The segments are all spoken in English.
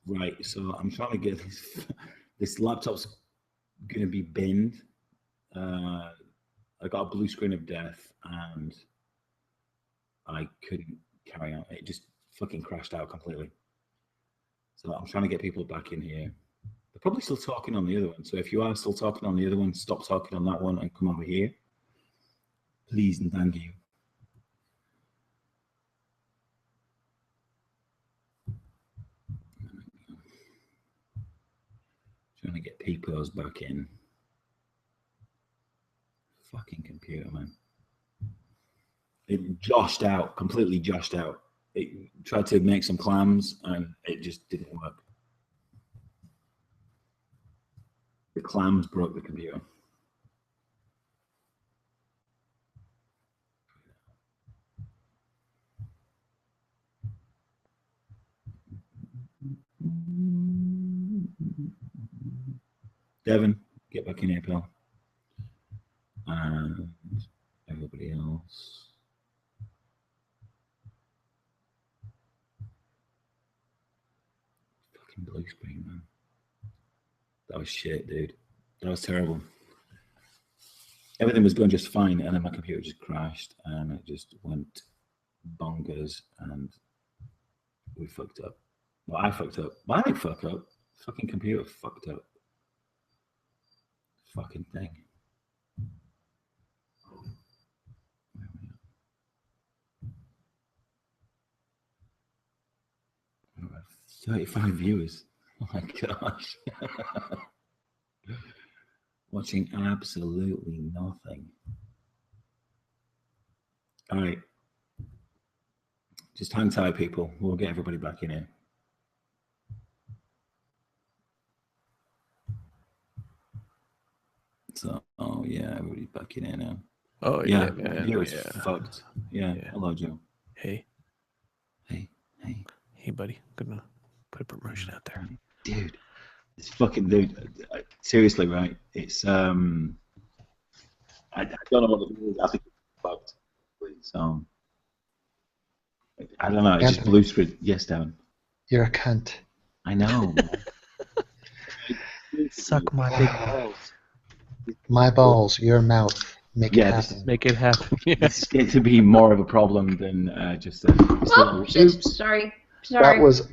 Right, so I'm trying to get this laptop's going to be binned. I got a blue screen of death, and I couldn't carry on. It just fucking crashed out completely. So I'm trying to get people back in here. They're probably still talking on the other one. So if you are still talking on the other one, stop talking on that one and come over here. Please and thank you. Trying to get people back in. Fucking computer, man. It joshed out, completely joshed out. It tried to make some clams and it just didn't work. The clams broke the computer. Devin, get back in here, pal. And everybody else. Fucking blue screen, man. That was shit, dude. That was terrible. Everything was going just fine, and then my computer just crashed, and it just went bonkers, and we fucked up. Well, I fucked up. Well, I didn't fuck up. Fucking computer fucked up. Fucking thing. 35 viewers. Oh my gosh. Watching absolutely nothing. All right. Just hang tight, people. We'll get everybody back in here. So, oh yeah, everybody's back in here now. Oh yeah, yeah, viewers fucked. Yeah. Hello, Joe. Hey. Hey, buddy. Gonna put a promotion out there, dude. It's fucking dude. Seriously, right? It's I don't know what it is. I think it's fucked. So I don't know. It's Anthony. Just blue screen. Yes, Darren. You're a cunt. I know. Suck my big balls. My balls, your mouth. Make it happen. Make it happen. It's going to be more of a problem than just a. Oh, shit. Sorry. That was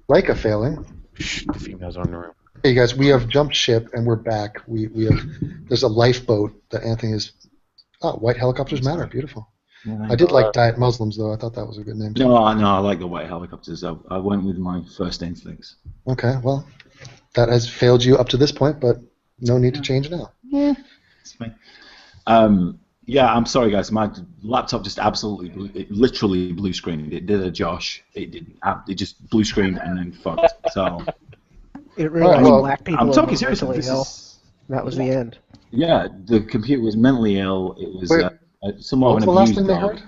Leica failing. Shh, the females are in the room. Hey guys, we have jumped ship and we're back. We have there's a lifeboat that Anthony is. Oh, white helicopters matter. Beautiful. Yeah, I did like Diet Muslims though. I thought that was a good name. No, I like the white helicopters. I went with my first instincts. Okay, well, that has failed you up to this point, but no need to change now. Yeah, it's fine. Yeah, I'm sorry, guys. My laptop just absolutely, literally blue screened. It did a Josh. It didn't. It just blue screened and then fucked. So. It realized black people. I'm talking seriously. That was the end. Yeah, the computer was mentally ill. It was somewhat of an abused dog.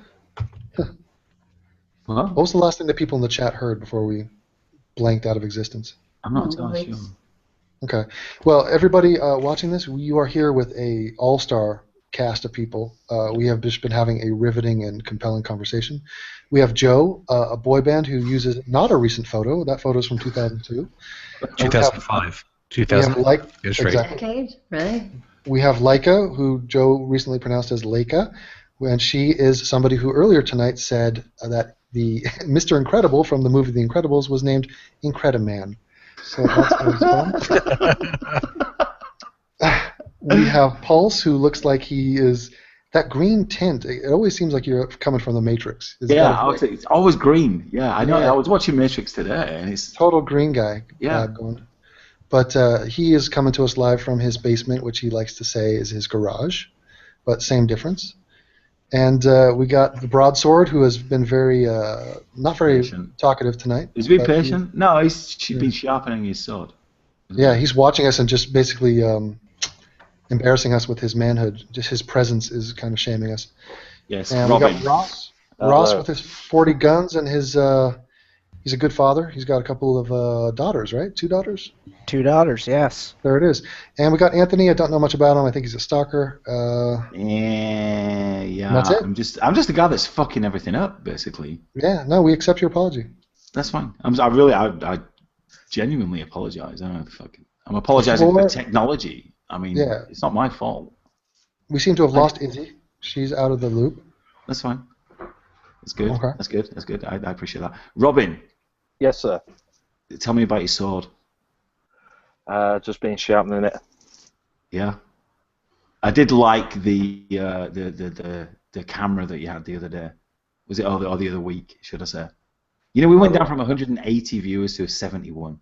What was the last thing they heard? What was the last thing that people in the chat heard before we blanked out of existence? I'm not entirely sure. Okay. Well, everybody watching this, you are here with a all-star cast of people. We have just been having a riveting and compelling conversation. We have Joe, a boy band who uses not a recent photo. That photo is from 2002. 2005. 2005. Decade, right? We have Leica, who Joe recently pronounced as Leica, and she is somebody who earlier tonight said that the Mr. Incredible from the movie The Incredibles was named Incrediman. So that's always fun. We have Pulse, who looks like he is that green tint. It always seems like you're coming from the Matrix. It's always green. Yeah, I know. Yeah. I was watching Matrix today, and it's total green guy. Yeah. But he is coming to us live from his basement, which he likes to say is his garage, but same difference. And we got the Broadsword, who has been very not very patient. Talkative tonight. He's been patient. No, he's been sharpening his sword. Yeah, he's watching us and just basically embarrassing us with his manhood. Just his presence is kind of shaming us. Yes, and Robin. We got Ross. Ross with his 40 guns and his. He's a good father. He's got a couple of daughters, right? 2 daughters? 2 daughters, yes. There it is. And we got Anthony. I don't know much about him. I think he's a stalker. Yeah. That's it. I'm just the guy that's fucking everything up, basically. Yeah. No, we accept your apology. That's fine. I genuinely apologise. I'm apologising for technology. I mean, Yeah. it's not my fault. We seem to have lost Izzy. She's out of the loop. That's fine. That's good. Okay. That's good. That's good. I appreciate that. Robin. Yes, sir. Tell me about your sword. Just being sharpening it. Yeah. I did like the camera that you had the other day. Was it or the other week, should I say? You know, we went down from 180 viewers to 71.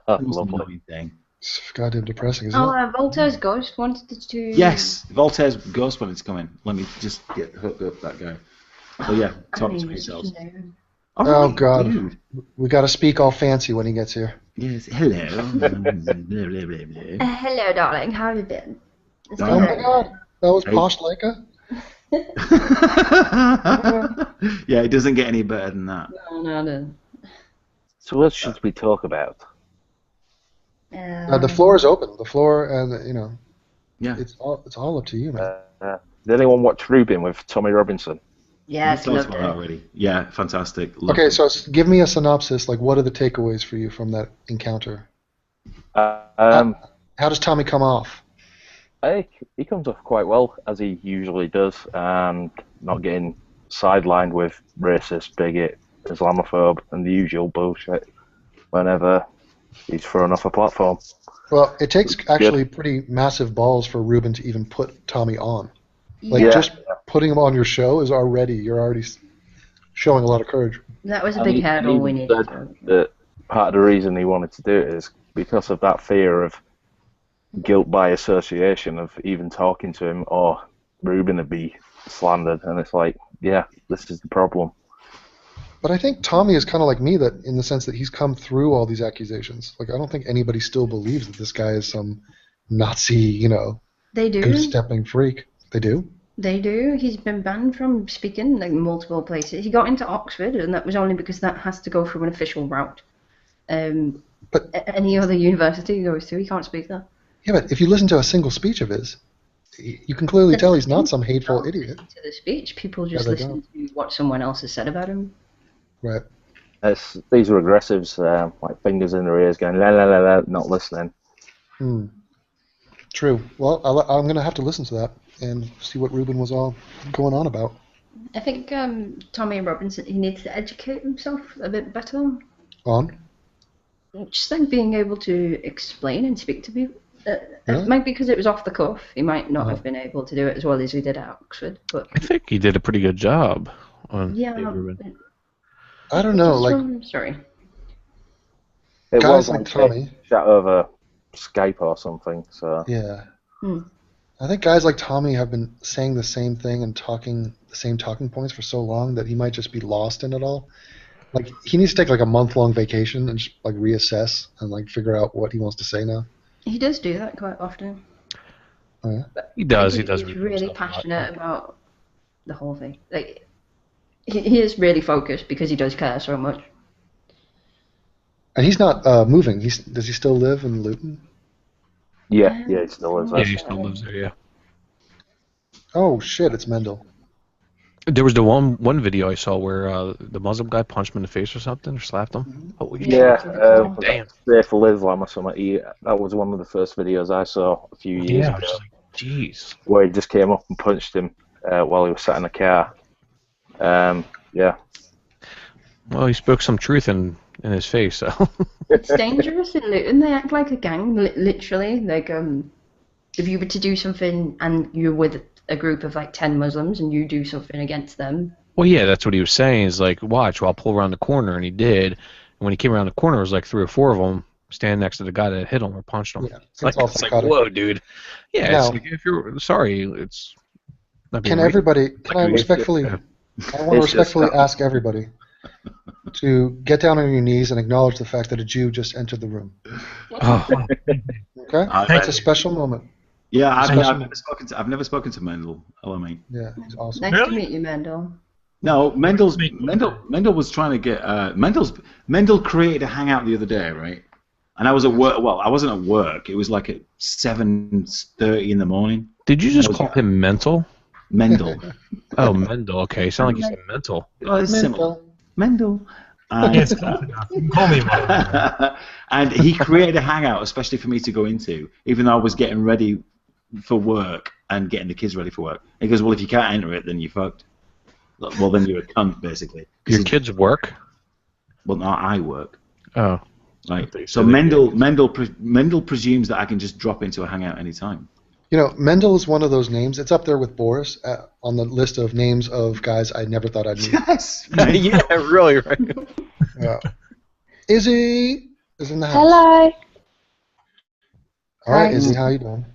Lovely. Thing. It's goddamn depressing, isn't it? Voltaire's Ghost wanted to... Yes, Voltaire's Ghost wanted to come in. Let me just get hooked up that guy. So yeah, talk to yourselves. Oh God, dude. We got to speak all fancy when he gets here. Yes, hello. Hello, darling. How have you been? Oh my God, that was Posh Leica? Yeah, it doesn't get any better than that. No. So what should we talk about? The floor is open. The floor, and you know, yeah, it's all up to you, man. Did anyone watch Rubin with Tommy Robinson? Yes, loved it. Already. Yeah, fantastic. Okay, so give me a synopsis. Like, what are the takeaways for you from that encounter? How does Tommy come off? He comes off quite well, as he usually does, and not getting sidelined with racist, bigot, Islamophobe, and the usual bullshit whenever he's thrown off a platform. Well, it takes actually pretty massive balls for Ruben to even put Tommy on. Like, just putting him on your show is you're already showing a lot of courage. That was a big hurdle we needed. That part of the reason he wanted to do it is because of that fear of guilt by association of even talking to him, or Ruben would be slandered, and it's like, yeah, this is the problem. But I think Tommy is kind of like me, that in the sense that he's come through all these accusations. Like, I don't think anybody still believes that this guy is some Nazi, They do. goose-stepping freak. They do? They do. He's been banned from speaking like multiple places. He got into Oxford, and that was only because that has to go through an official route. But any other university he goes to, he can't speak there. Yeah, but if you listen to a single speech of his, you can clearly tell he's not some hateful idiot. To the speech, people just listen to what someone else has said about him. Right. These are aggressives, like fingers in their ears, going la la la la, not listening. True. Well, I'm going to have to listen to that and see what Ruben was all going on about. I think Tommy Robinson, he needs to educate himself a bit better. On? Just like being able to explain and speak to people. Really? It might be because it was off the cuff. He might not have been able to do it as well as he did at Oxford. But I think he did a pretty good job on Ruben. I don't know. Sorry. It guys was like Tommy chat over Skype or something. So yeah. I think guys like Tommy have been saying the same thing and talking the same talking points for so long that he might just be lost in it all. Like, he needs to take like a month-long vacation and just like reassess and like figure out what he wants to say now. He does do that quite often. Oh, yeah? He does. He He's really passionate about the whole thing. Like, he is really focused because he does care so much. And he's not moving. Does he still live in Luton? Yeah, he still lives there. Yeah, he still lives there, yeah. Oh, shit, it's Mendel. There was the one video I saw where the Muslim guy punched him in the face or something, or slapped him. Damn. Fearful Islam or something. That was one of the first videos I saw a few years ago. Jeez. Where he just came up and punched him while he was sat in the car. Yeah. Well, he spoke some truth in his face, so. It's dangerous in Luton. They act like a gang, literally. Like, if you were to do something and you're with a group of like 10 Muslims and you do something against them. Well, yeah, that's what he was saying. Is like, watch, I'll pull around the corner, and he did. And when he came around the corner, it was like 3 or 4 of them standing next to the guy that hit him or punched him. Yeah, it's like whoa, dude. Yeah, now, it's like, if you're sorry, it's. Can I respectfully? I want to respectfully ask everybody to get down on your knees and acknowledge the fact that a Jew just entered the room. Oh. Okay, it's a special moment. Yeah, I've never spoken to Mendel. LME. Yeah, he's awesome. Nice to meet you, Mendel. No, Mendel was trying to get Mendel created a hangout the other day, right? And I was at work. Well, I wasn't at work. It was like at 7:30 in the morning. Did you just call him mental? Mendel. Oh, Mendel. Okay, you sound like you said mental. Oh, it's similar. Mendel. And, Yeah, it's close enough. You can call me whatever. and he created a hangout especially for me to go into, even though I was getting ready for work and getting the kids ready for work. He goes, well, if you can't enter it, then you're fucked. Well, then you're a cunt, basically. Your kids work? Well, no, I work. Oh. Right. So Mendel presumes that I can just drop into a hangout anytime. You know, Mendel is one of those names. It's up there with Boris on the list of names of guys I never thought I'd meet. Yes. Yeah, really, right. Yeah. Izzy is in the house. Hello. All right, Hi. Izzy, how you doing?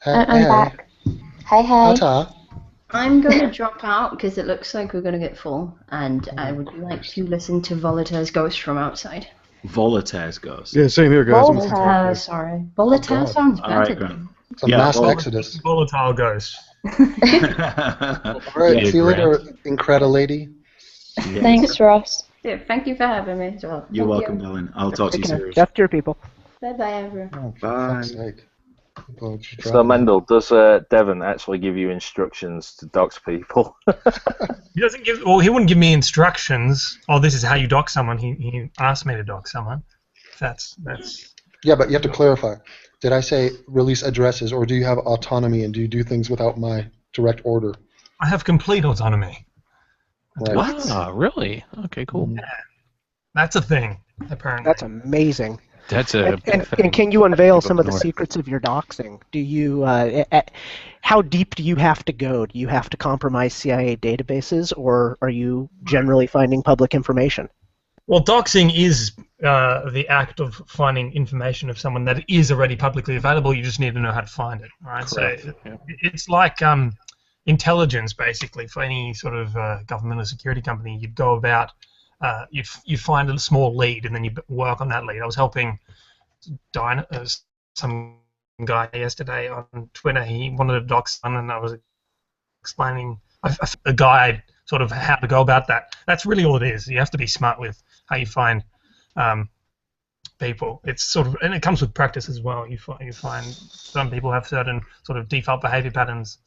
I'm back. Hey, hey. Ta. I'm going to drop out because it looks like we're going to get full, and I would like to listen to Voltaire's Ghost from outside. Voltaire's Ghost. Yeah, same here, guys. Voltaire, sorry. Voltaire God. sounds All right, better. Grant. It's a mass well- exodus. Volatile ghost. All right, Yeah, see you later, Grant. Incredible lady. Yes. Thanks, Ross. Yeah, thank you for having me as well. You're Thank welcome, you. Dylan. I'll talk to you soon. Deaf to your people. Bye-bye, everyone. Oh, for Bye. fuck's sake. People just So driving. Mendel, does Devon actually give you instructions to dox people? He doesn't give. Well, he wouldn't give me instructions. Oh, this is how you dox someone. He asked me to dox someone. That's. Yeah, but you have to clarify. Did I say release addresses, or do you have autonomy and do you do things without my direct order? I have complete autonomy. Right. Ah, really? Okay, cool. That's a thing, apparently. That's amazing. That's a. And can you unveil some of the North. secrets of your doxing? Do you, how deep do you have to go? Do you have to compromise CIA databases, or are you generally finding public information? Well, doxing is the act of finding information of someone that is already publicly available. You just need to know how to find it, right? Correct, So yeah. it's like intelligence, basically, for any sort of government or security company. You'd go about, you find a small lead, and then you work on that lead. I was helping some guy yesterday on Twitter. He wanted to dox someone, and I was explaining a guide sort of how to go about that. That's really all it is. You have to be smart with how you find people. It's sort of, and it comes with practice as well. You find some people have certain sort of default behavior patterns.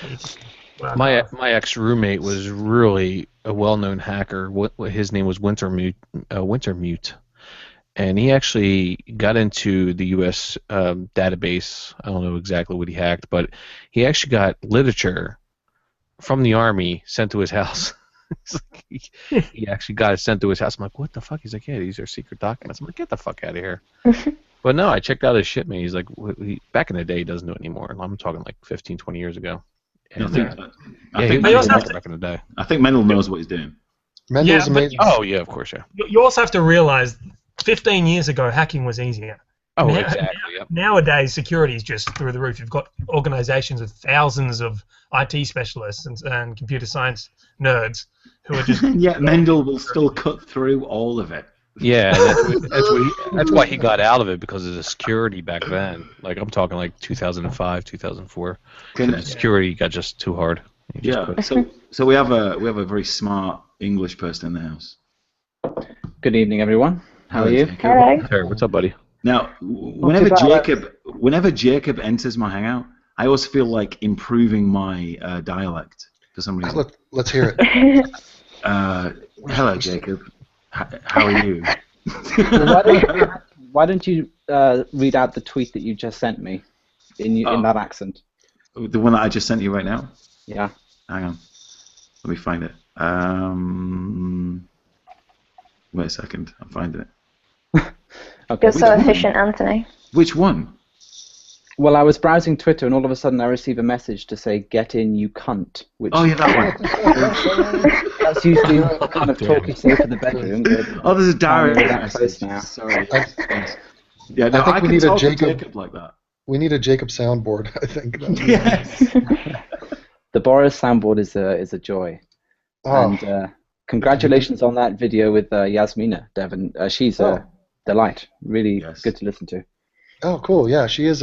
that you just work My on. ex roommate was really a well-known hacker. His name was Wintermute, and he actually got into the U.S. Database. I don't know exactly what he hacked, but he actually got literature from the Army sent to his house. It's like he actually got it sent to his house. I'm like, what the fuck? He's like, yeah, these are secret documents. I'm like, get the fuck out of here. But no, I checked out his shit, man. He's like, back in the day, he doesn't do it anymore. I'm talking like 15, 20 years ago. I And, think, yeah, I he think, But you was also have Mendel, to- back in the day. I think Mendel knows what he's doing. Mendel's Yeah, but- amazing. Oh yeah, of course, yeah. You also have to realize 15 years ago, hacking was easier. Oh, Now- exactly. Yep. Nowadays, security is just through the roof. You've got organizations of thousands of IT specialists and computer science nerds who are just... Yet Mendel will still cut through all of it. Yeah, that's why he got out of it, because of the security back then. Like I'm talking like 2005, 2004. The security got just too hard. He just Yeah. quit. So we have a very smart English person in the house. Good evening, everyone. How are you? Jacob. Hello. Terry, what's up, buddy? Now, whenever Jacob enters my hangout, I always feel like improving my dialect for some reason. Let's hear it. Hello, Jacob. How are you? Why don't you read out the tweet that you just sent me in that accent? The one that I just sent you right now? Yeah. Hang on. Let me find it. Wait a second. I'm finding it. Okay. You're so efficient, Anthony. Which one? Well, I was browsing Twitter, and all of a sudden I received a message to say, "Get in, you cunt." Which Oh, yeah, that one. that's usually kind of talk you say for the bedroom. But Oh, there's a direct we're that message. close now. Sorry. Yeah, no, I think I we can need a talk to Jacob- Jacob like that. We need a Jacob soundboard, I think. Yes. The Boris soundboard is a joy. Oh, And congratulations on that video with Yasmina, Devon. She's a delight. Really Yes. good to listen to. oh, cool. Yeah, she is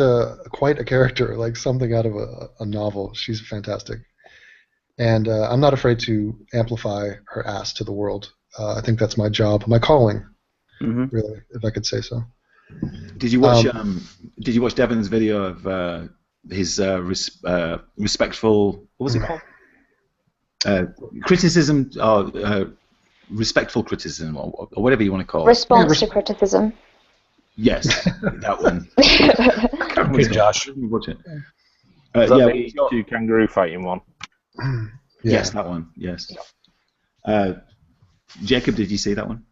quite a character, like something out of a novel. She's fantastic. And I'm not afraid to amplify her ass to the world. I think that's my job, my calling, Hmm. really, if I could say so. Did you watch? Did you watch Devon's video of his respectful? What was it called? Criticism. respectful criticism, or whatever you want to call it. Response to criticism. Yes, that one. Good, Josh. Is Yeah, that the two kangaroo fighting one? Yes, that one. Yes. Jacob, did you see that one?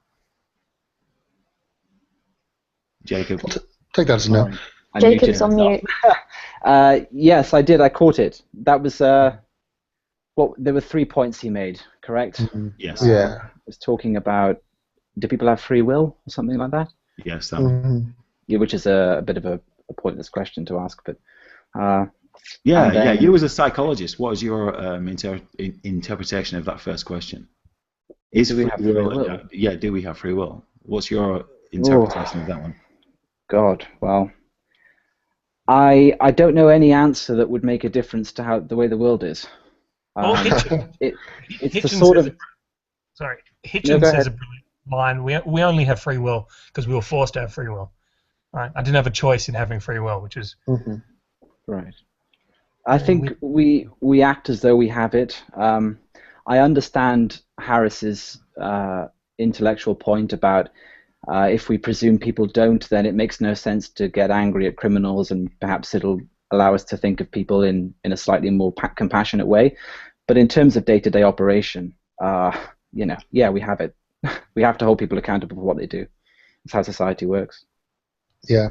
Jacob. Take that as a no. Jacob's on mute. Yes, I did. I caught it. That was there were 3 points he made, correct? Yes. Yeah. He was talking about, do people have free will or something like that? Yes, that one. Yeah, which is a bit of a pointless question to ask, but yeah. You as a psychologist, what is your interpretation of that first question? Do we have free will? Yeah, do we have free will? What's your interpretation of that one? God, well, I don't know any answer that would make a difference to the way the world is. It's the sort of. Sorry, Hitchens says a brilliant line. We only have free will because we were forced to have free will. Right? I didn't have a choice in having free will, which is right. I think we act as though we have it. I understand Harris's intellectual point about if we presume people don't, then it makes no sense to get angry at criminals, and perhaps it'll allow us to think of people in a slightly more compassionate way. But in terms of day-to-day operation, yeah, we have it. We have to hold people accountable for what they do. That's how society works. Yeah.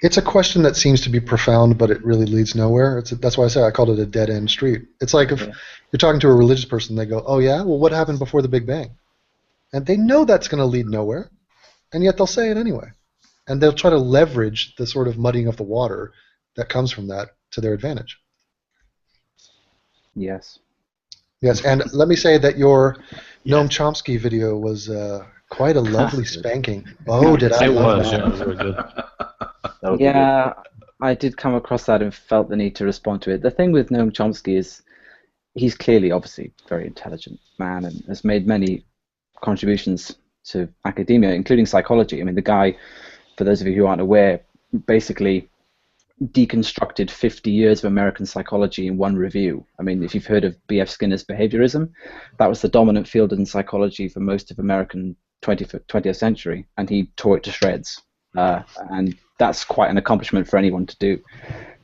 It's a question that seems to be profound, but it really leads nowhere. That's why I called it a dead-end street. It's like if you're talking to a religious person, they go, oh yeah, well what happened before the Big Bang? And they know that's going to lead nowhere, and yet they'll say it anyway. And they'll try to leverage the sort of muddying of the water that comes from that to their advantage. Yes. Yes, and let me say that your Noam Chomsky video was quite a lovely spanking. Oh, did I? It was. Yeah, it was really good. Yeah, I did come across that and felt the need to respond to it. The thing with Noam Chomsky is he's clearly, obviously, a very intelligent man and has made many contributions to academia, including psychology. I mean, the guy, for those of you who aren't aware, basically deconstructed 50 years of American psychology in one review. I mean, if you've heard of B.F. Skinner's behaviorism, that was the dominant field in psychology for most of American 20th century, and he tore it to shreds. And that's quite an accomplishment for anyone to do.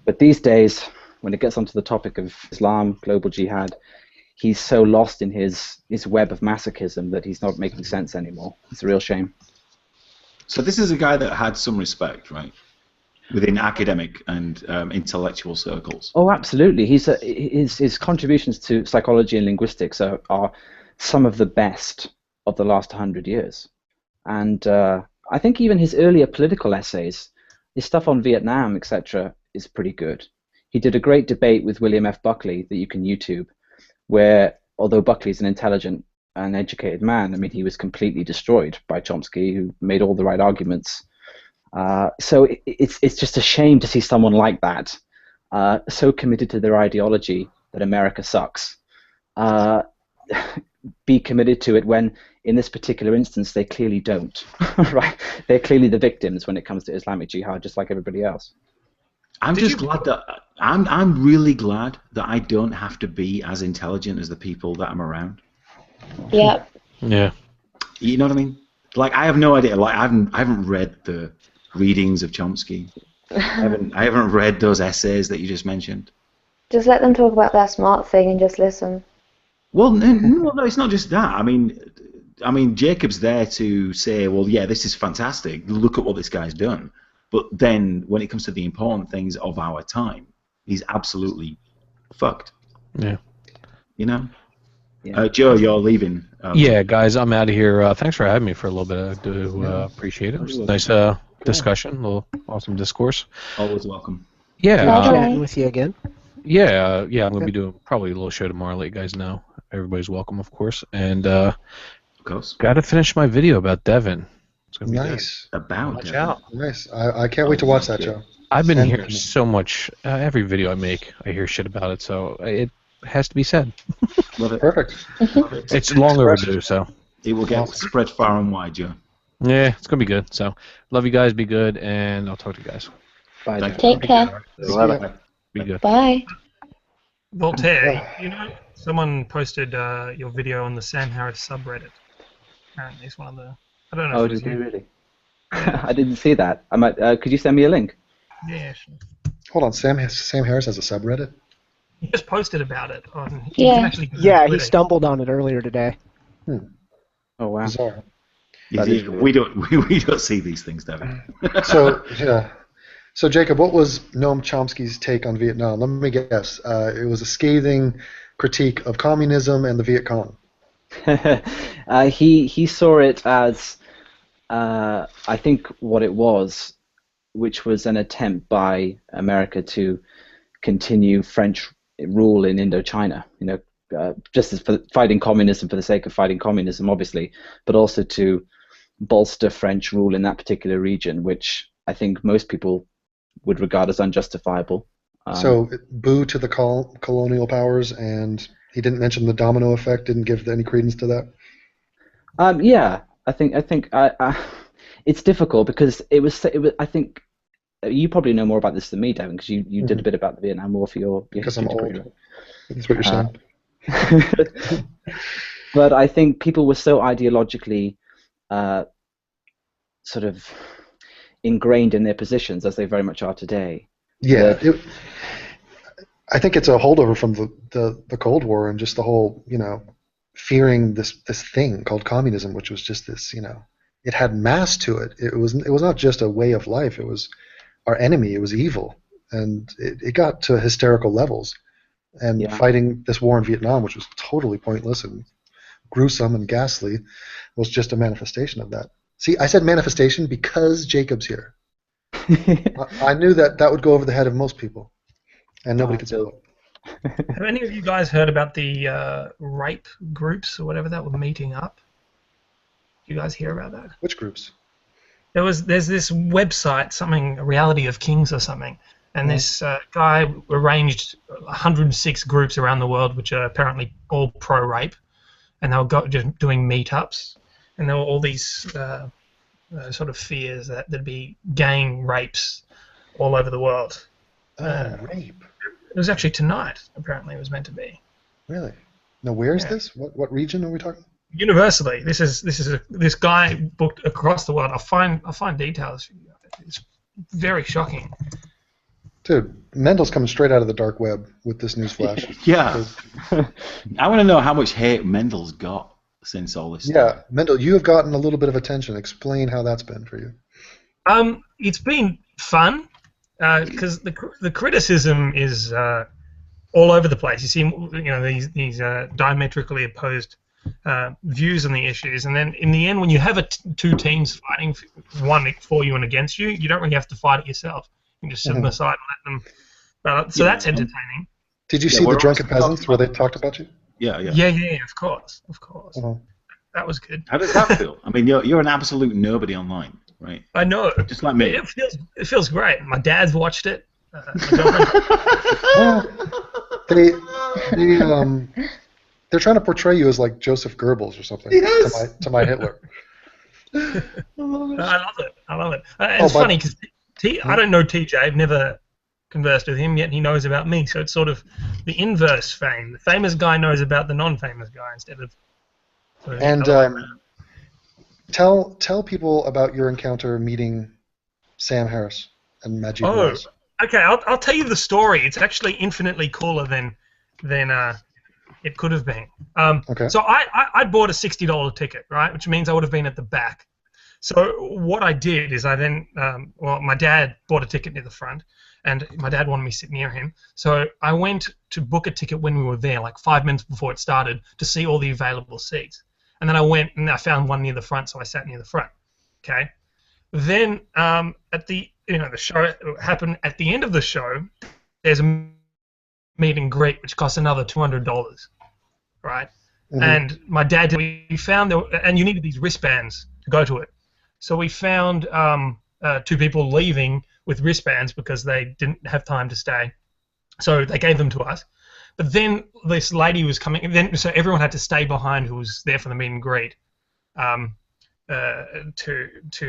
But these days, when it gets onto the topic of Islam, global jihad, he's so lost in his web of masochism that he's not making sense anymore. It's a real shame. So this is a guy that had some respect, right, within academic and intellectual circles. Oh, absolutely. His contributions to psychology and linguistics are some of the best of the last 100 years. And I think even his earlier political essays, his stuff on Vietnam, etc., is pretty good. He did a great debate with William F. Buckley that you can YouTube, where, although Buckley's an intelligent and educated man, I mean, he was completely destroyed by Chomsky, who made all the right arguments. So it's just a shame to see someone like that so committed to their ideology that America sucks be committed to it when, in this particular instance, they clearly don't. Right? They're clearly the victims when it comes to Islamic jihad, just like everybody else. I'm really glad that I don't have to be as intelligent as the people that I'm around. Yeah. Yeah. You know what I mean? Like, I have no idea. Like, I haven't read the readings of Chomsky. I haven't read those essays that you just mentioned. Just let them talk about their smart thing and just listen. Well, no, it's not just that. I mean, Jacob's there to say, well, yeah, this is fantastic. Look at what this guy's done. But then, when it comes to the important things of our time, he's absolutely fucked. Yeah. You know? Yeah. Joe, you're leaving. Yeah, guys, I'm out of here. Thanks for having me for a little bit. I do appreciate it. It was a nice discussion, a little awesome discourse. Always welcome. Yeah. Chatting with you again. Yeah, I'm going to be doing probably a little show tomorrow, let you guys know. Everybody's welcome, of course. And of course. Got to finish my video about Devin. It's gonna be nice. Good. About Watch out. Nice. I can't wait to watch that, Joe. I've been hearing so much. Every video I make, I hear shit about it, so it has to be said. Love it. Perfect. It's long overdue, so. It will get spread far and wide, Joe. Yeah, it's going to be good. So, love you guys, be good, and I'll talk to you guys. Bye. Take care. Be good. Bye. Voltaire, you know, someone posted your video on the Sam Harris subreddit. Apparently, it's one of the. I don't know. Oh, if it was did they you. really? I didn't see that. I might. Could you send me a link? Yeah, sure. Hold on, Sam Harris has a subreddit? He just posted about it on. You Yeah. can actually go to Yeah, he Twitter. stumbled on it earlier today. Oh wow. Bizarre. That is weird. we don't see these things, David. So, yeah. So, Jacob, what was Noam Chomsky's take on Vietnam? Let me guess. It was a scathing critique of communism and the Viet Cong. He saw it as I think what it was, which was an attempt by America to continue French rule in Indochina. Just as for fighting communism for the sake of fighting communism, obviously, but also to bolster French rule in that particular region, which I think most people would regard as unjustifiable. So, boo to the colonial powers, and he didn't mention the domino effect, didn't give any credence to that? Yeah, I think it's difficult because it was. I think you probably know more about this than me, Devin, because you did a bit about the Vietnam War for your Because history I'm degree, old. right? That's what you're saying. But I think people were so ideologically sort of ingrained in their positions, as they very much are today. Yeah, I think it's a holdover from the Cold War and just the whole, fearing this thing called communism, which was just this, it had mass to it. It was not just a way of life. It was our enemy. It was evil, and it got to hysterical levels. And fighting this war in Vietnam, which was totally pointless and gruesome and ghastly, was just a manifestation of that. See, I said manifestation because Jacob's here. I knew that would go over the head of most people, and nobody could spell it. Have any of you guys heard about the rape groups or whatever that were meeting up? You guys hear about that? Which groups? There's this website, something Reality of Kings or something, and this guy arranged 106 groups around the world, which are apparently all pro-rape, and they were just doing meetups, and there were all these sort of fears that there'd be gang rapes all over the world. Rape. It was actually tonight. Apparently, it was meant to be. Really? Now, where is this? What region are we talking? Universally, this guy booked across the world. I'll find details. It's very shocking. Dude, Mendel's coming straight out of the dark web with this news flash. Yeah. I want to know how much hate Mendel's got since all this stuff. Yeah, Mendel, you have gotten a little bit of attention. Explain how that's been for you. It's been fun because the criticism is all over the place. You see, these diametrically opposed views on the issues, and then in the end, when you have two teams fighting, one for you and against you, you don't really have to fight it yourself. You can just sit on the side and let them. So that's entertaining. Did you see the Drunken Peasants where they talked about you? Yeah. Of course. Uh-huh. That was good. How does that feel? I mean, you're an absolute nobody online, right? I know. Just like me. It feels great. My dad's watched it. They're trying to portray you as like Joseph Goebbels or something. Yes. To my Hitler. I love it. It's funny because I don't know TJ. I've never conversed with him, yet he knows about me. So it's sort of the inverse fame. The famous guy knows about the non-famous guy instead of. And tell people about your encounter meeting Sam Harris and Majid Morris. Okay. I'll tell you the story. It's actually infinitely cooler than it could have been. Okay. So I bought a $60 ticket, right, which means I would have been at the back. So what I did is I then, my dad bought a ticket near the front, and my dad wanted me to sit near him. So I went to book a ticket when we were there, like 5 minutes before it started, to see all the available seats. And then I went and I found one near the front, so I sat near the front. Okay. Then at the show happened at the end of the show. There's a meet and greet which costs another $200, right? Mm-hmm. And my dad, we found and you needed these wristbands to go to it. So we found two people leaving with wristbands because they didn't have time to stay. So they gave them to us. But then this lady was coming, so everyone had to stay behind who was there for the meet and greet to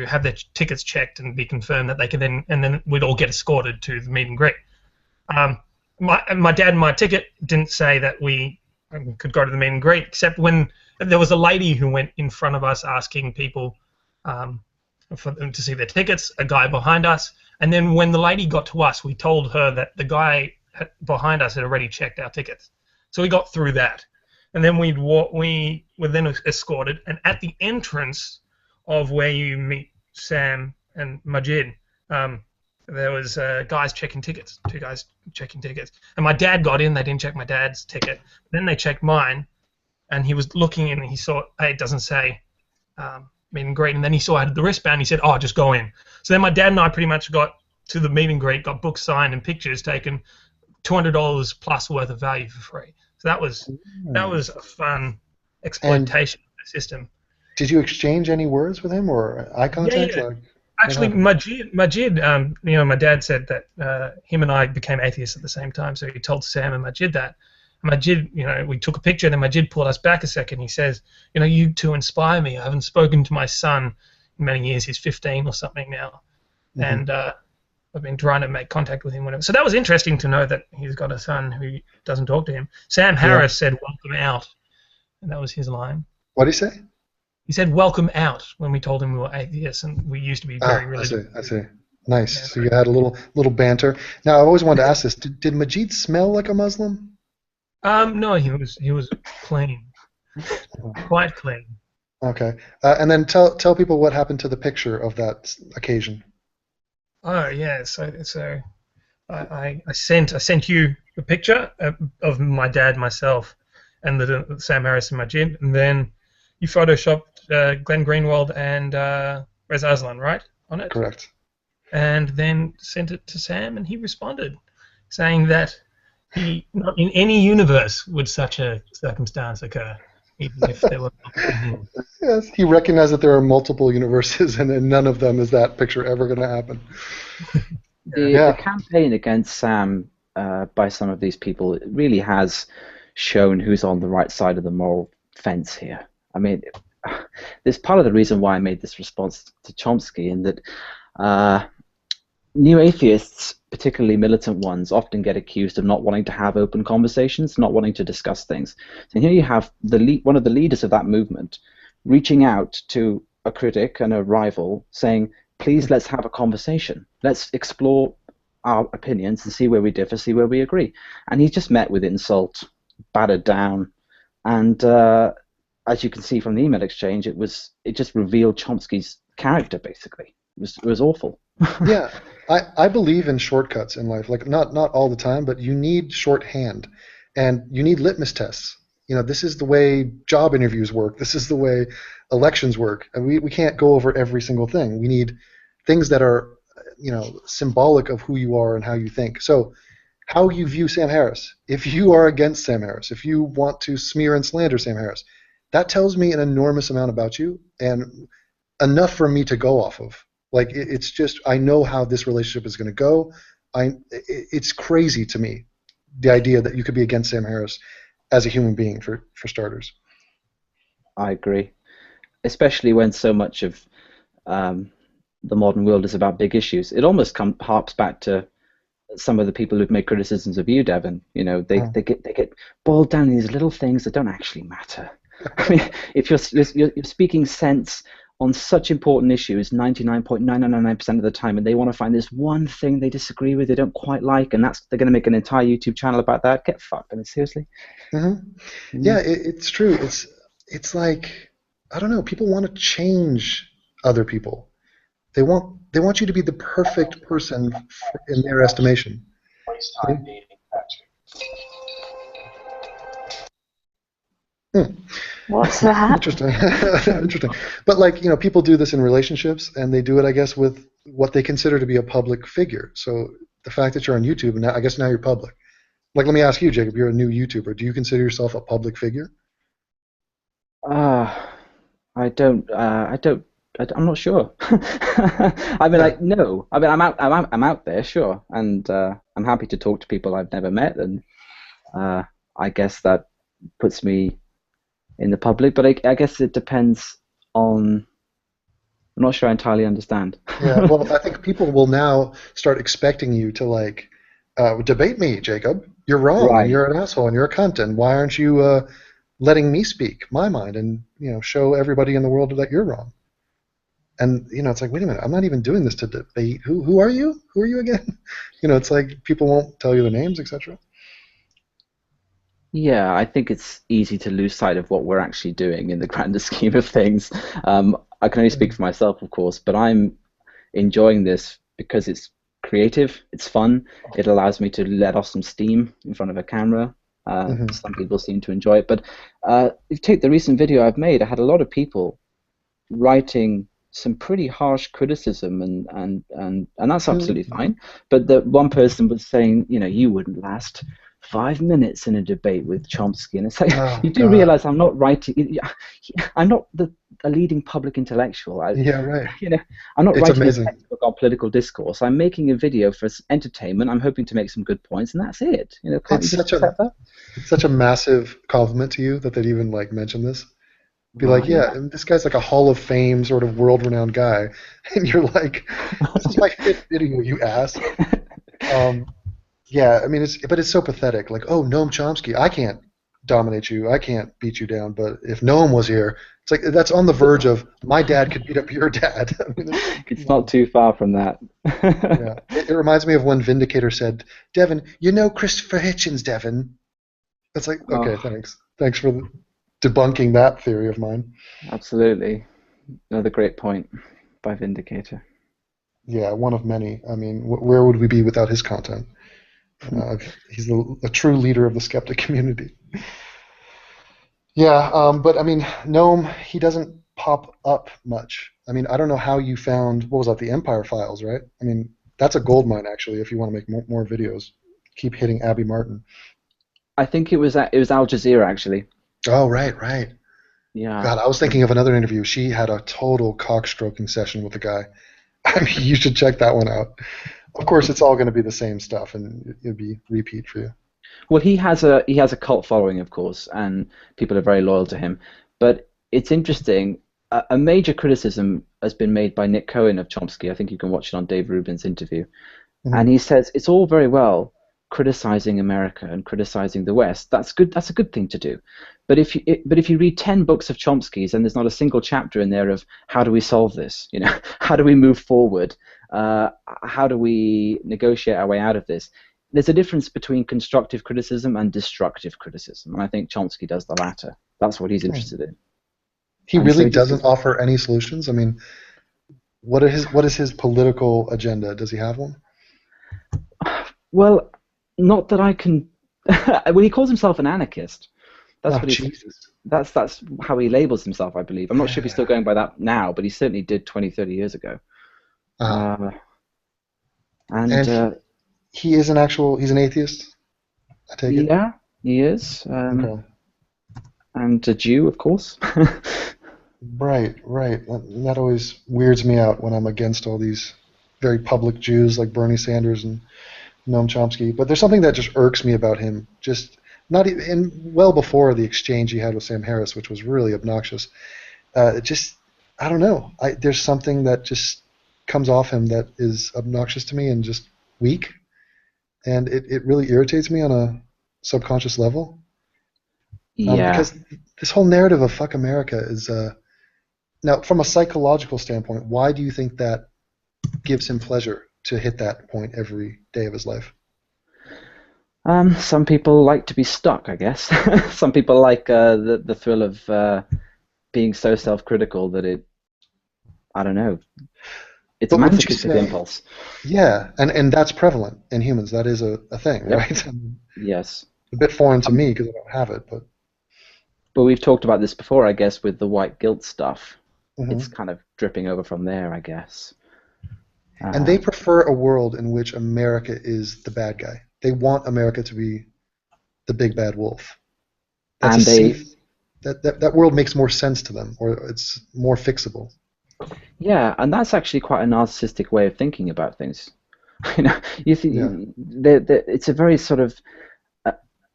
have their tickets checked and be confirmed that they could and then we'd all get escorted to the meet and greet. My dad and my ticket didn't say that we could go to the meet and greet, except when there was a lady who went in front of us asking people for them to see their tickets, a guy behind us, and then when the lady got to us, we told her that the guy behind us had already checked our tickets. So we got through that. And then we were then escorted, and at the entrance of where you meet Sam and Majid, there was guys checking tickets, 2 guys checking tickets. And my dad got in, they didn't check my dad's ticket. Then they checked mine, and he was looking in, and he saw, hey, it doesn't say meet and greet, and then he saw I had the wristband, he said, oh, just go in. So then my dad and I pretty much got to the meet and greet, got books signed and pictures taken, $200 plus worth of value for free. So that was a fun exploitation of the system. Did you exchange any words with him or eye contact? Yeah. Actually, Majid, my dad said that him and I became atheists at the same time, so he told Sam and Majid that. Majid, we took a picture, and then Majid pulled us back a second. He says, you two inspire me. I haven't spoken to my son in many years. He's 15 or something now. Mm-hmm. And I've been trying to make contact with him. Whenever. So that was interesting to know that he's got a son who doesn't talk to him. Sam Harris said, welcome out. And that was his line. What did he say? He said, welcome out, when we told him we were atheists, and we used to be very religious. I see. Nice. Yeah, so you had a little banter. Now, I've always wanted to ask this. Did Majid smell like a Muslim? No, he was clean. Quite clean. Okay. And then tell people what happened to the picture of that occasion. Oh, yeah. So I sent you the picture of my dad, myself, and the Sam Harris and Majid, and then you photoshopped Glenn Greenwald and Reza Aslan, right, on it? Correct. And then sent it to Sam, and he responded, saying that not in any universe would such a circumstance occur, even if there were multiple him. Yes, he recognized that there are multiple universes, and in none of them is that picture ever going to happen. The campaign against Sam by some of these people really has shown who's on the right side of the moral fence here. I mean, there's part of the reason why I made this response to Chomsky, in that new atheists, particularly militant ones, often get accused of not wanting to have open conversations, not wanting to discuss things. So here you have one of the leaders of that movement reaching out to a critic and a rival, saying, please, let's have a conversation. Let's explore our opinions and see where we differ, see where we agree. And he's just met with insult, battered down, and as you can see from the email exchange, it just revealed Chomsky's character, basically. It was awful. Yeah, I believe in shortcuts in life. Like not all the time, but you need shorthand, and you need litmus tests. This is the way job interviews work. This is the way elections work. And we can't go over every single thing. We need things that are symbolic of who you are and how you think. So how you view Sam Harris. If you are against Sam Harris, if you want to smear and slander Sam Harris, that tells me an enormous amount about you, and enough for me to go off of. Like, it's just, I know how this relationship is going to go. It's crazy to me, the idea that you could be against Sam Harris as a human being, for starters. I agree, especially when so much of the modern world is about big issues. It almost harps back to some of the people who've made criticisms of you, Devin. They get boiled down in these little things that don't actually matter. I mean, if you're speaking sense on such important issues 99.999% of the time, and they want to find this one thing they disagree with, they don't quite like, and they're going to make an entire YouTube channel about that, get fucked. I mean, seriously. Mm-hmm. Yeah, it's true. It's like, I don't know, people want to change other people. They want you to be the perfect person in their estimation. What's that? Interesting. But people do this in relationships, and they do it, I guess, with what they consider to be a public figure. So the fact that you're on YouTube, and now, I guess now you're public. Like, let me ask you, Jacob, you're a new YouTuber. Do you consider yourself a public figure? I don't. I'm not sure. I mean, no. I mean, I'm out there, sure, and I'm happy to talk to people I've never met, and I guess that puts me in the public. But I guess it depends on. I'm not sure I entirely understand. Yeah, well, I think people will now start expecting you to debate me, Jacob. You're wrong. Right. And you're an asshole, and you're a cunt. And why aren't you letting me speak my mind and show everybody in the world that you're wrong. And it's like, wait a minute, I'm not even doing this to debate. Who are you? Who are you again? It's like people won't tell you their names, etc. Yeah, I think it's easy to lose sight of what we're actually doing in the grander scheme of things. I can only speak for myself, of course, but I'm enjoying this because it's creative, it's fun, it allows me to let off some steam in front of a camera. Some people seem to enjoy it, but if you take the recent video I've made, I had a lot of people writing some pretty harsh criticism, and that's absolutely fine. But the one person was saying, you wouldn't last 5 minutes in a debate with Chomsky, and it's like, you do realize I'm not writing. I'm not a leading public intellectual. Yeah, right. I'm not It's writing amazing. a textbook on political discourse. I'm making a video for entertainment. I'm hoping to make some good points, and that's it. Can't you just accept that? It's such a massive compliment to you that they'd even mention this. Be like, yeah, and this guy's like a Hall of Fame sort of world-renowned guy, and you're like, this is my fifth video, you ass. Yeah, I mean, it's so pathetic. Like, oh, Noam Chomsky, I can't dominate you, I can't beat you down, but if Noam was here, it's like that's on the verge of my dad could beat up your dad. I mean, it's not too far from that. Yeah, it reminds me of when Vindicator said, "Devin, Christopher Hitchens, Devin." It's like, okay, thanks for debunking that theory of mine. Absolutely, another great point by Vindicator. Yeah, one of many. I mean, where would we be without his content? He's a true leader of the skeptic community. Yeah, but I mean, Noam, he doesn't pop up much. I mean, I don't know how you found, what was that, the Empire Files, right? I mean, that's a gold mine, actually, if you want to make more videos. Keep hitting Abby Martin. I think it was Al Jazeera, actually. Oh, right. Yeah. God, I was thinking of another interview. She had a total cock-stroking session with the guy. I mean, you should check that one out. Of course, it's all going to be the same stuff, and it'll be repeat for you. Well, he has a cult following, of course, and people are very loyal to him. But it's interesting. A major criticism has been made by Nick Cohen of Chomsky. I think you can watch it on Dave Rubin's interview. And he says it's all very well criticizing America and criticizing the West. That's good. That's a good thing to do. But if you read 10 books of Chomsky's and there's not a single chapter in there of how do we solve this? How do we move forward? How do we negotiate our way out of this? There's a difference between constructive criticism and destructive criticism, and I think Chomsky does the latter. That's what he's interested in. He really doesn't offer any solutions? I mean, what is his political agenda? Does he have one? Well, not that I can... well, he calls himself an anarchist. That's how he labels himself, I believe. I'm not sure if he's still going by that now, but he certainly did 20, 30 years ago. And he is he's an atheist, I take it? Yeah, he is. Okay. And a Jew, of course. Right. That always weirds me out when I'm against all these very public Jews like Bernie Sanders and Noam Chomsky. But there's something that just irks me about him, just not even well before the exchange he had with Sam Harris, which was really obnoxious. I don't know. There's something that just comes off him that is obnoxious to me and just weak. And it really irritates me on a subconscious level. Yeah. Because this whole narrative of fuck America is... now, from a psychological standpoint, why do you think that gives him pleasure to hit that point every day of his life? Some people like to be stuck, I guess. Some people like the thrill of being so self-critical that I don't know, it's a masochistic impulse. Yeah, and that's prevalent in humans. That is a thing, right? Yes. A bit foreign to me because I don't have it, but we've talked about this before, I guess, with the white guilt stuff. It's kind of dripping over from there, I guess. And they prefer a world in which America is the bad guy. They want America to be the big bad wolf. That world makes more sense to them, or it's more fixable. Yeah, and that's actually quite a narcissistic way of thinking about things. You think it's a very sort of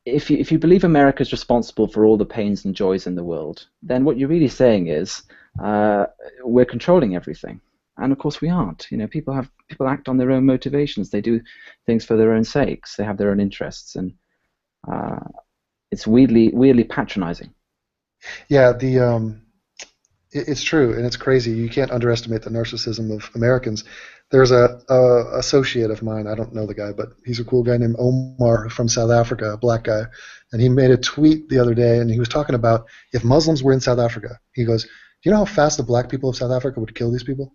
if you believe America is responsible for all the pains and joys in the world, then what you're really saying is we're controlling everything, and of course we aren't. People act on their own motivations. They do things for their own sakes. They have their own interests, and it's weirdly patronizing. Yeah, it's true, and it's crazy. You can't underestimate the narcissism of Americans. There's a associate of mine. I don't know the guy, but he's a cool guy named Omar from South Africa, a black guy, and he made a tweet the other day, and he was talking about if Muslims were in South Africa. He goes, "Do you know how fast the black people of South Africa would kill these people?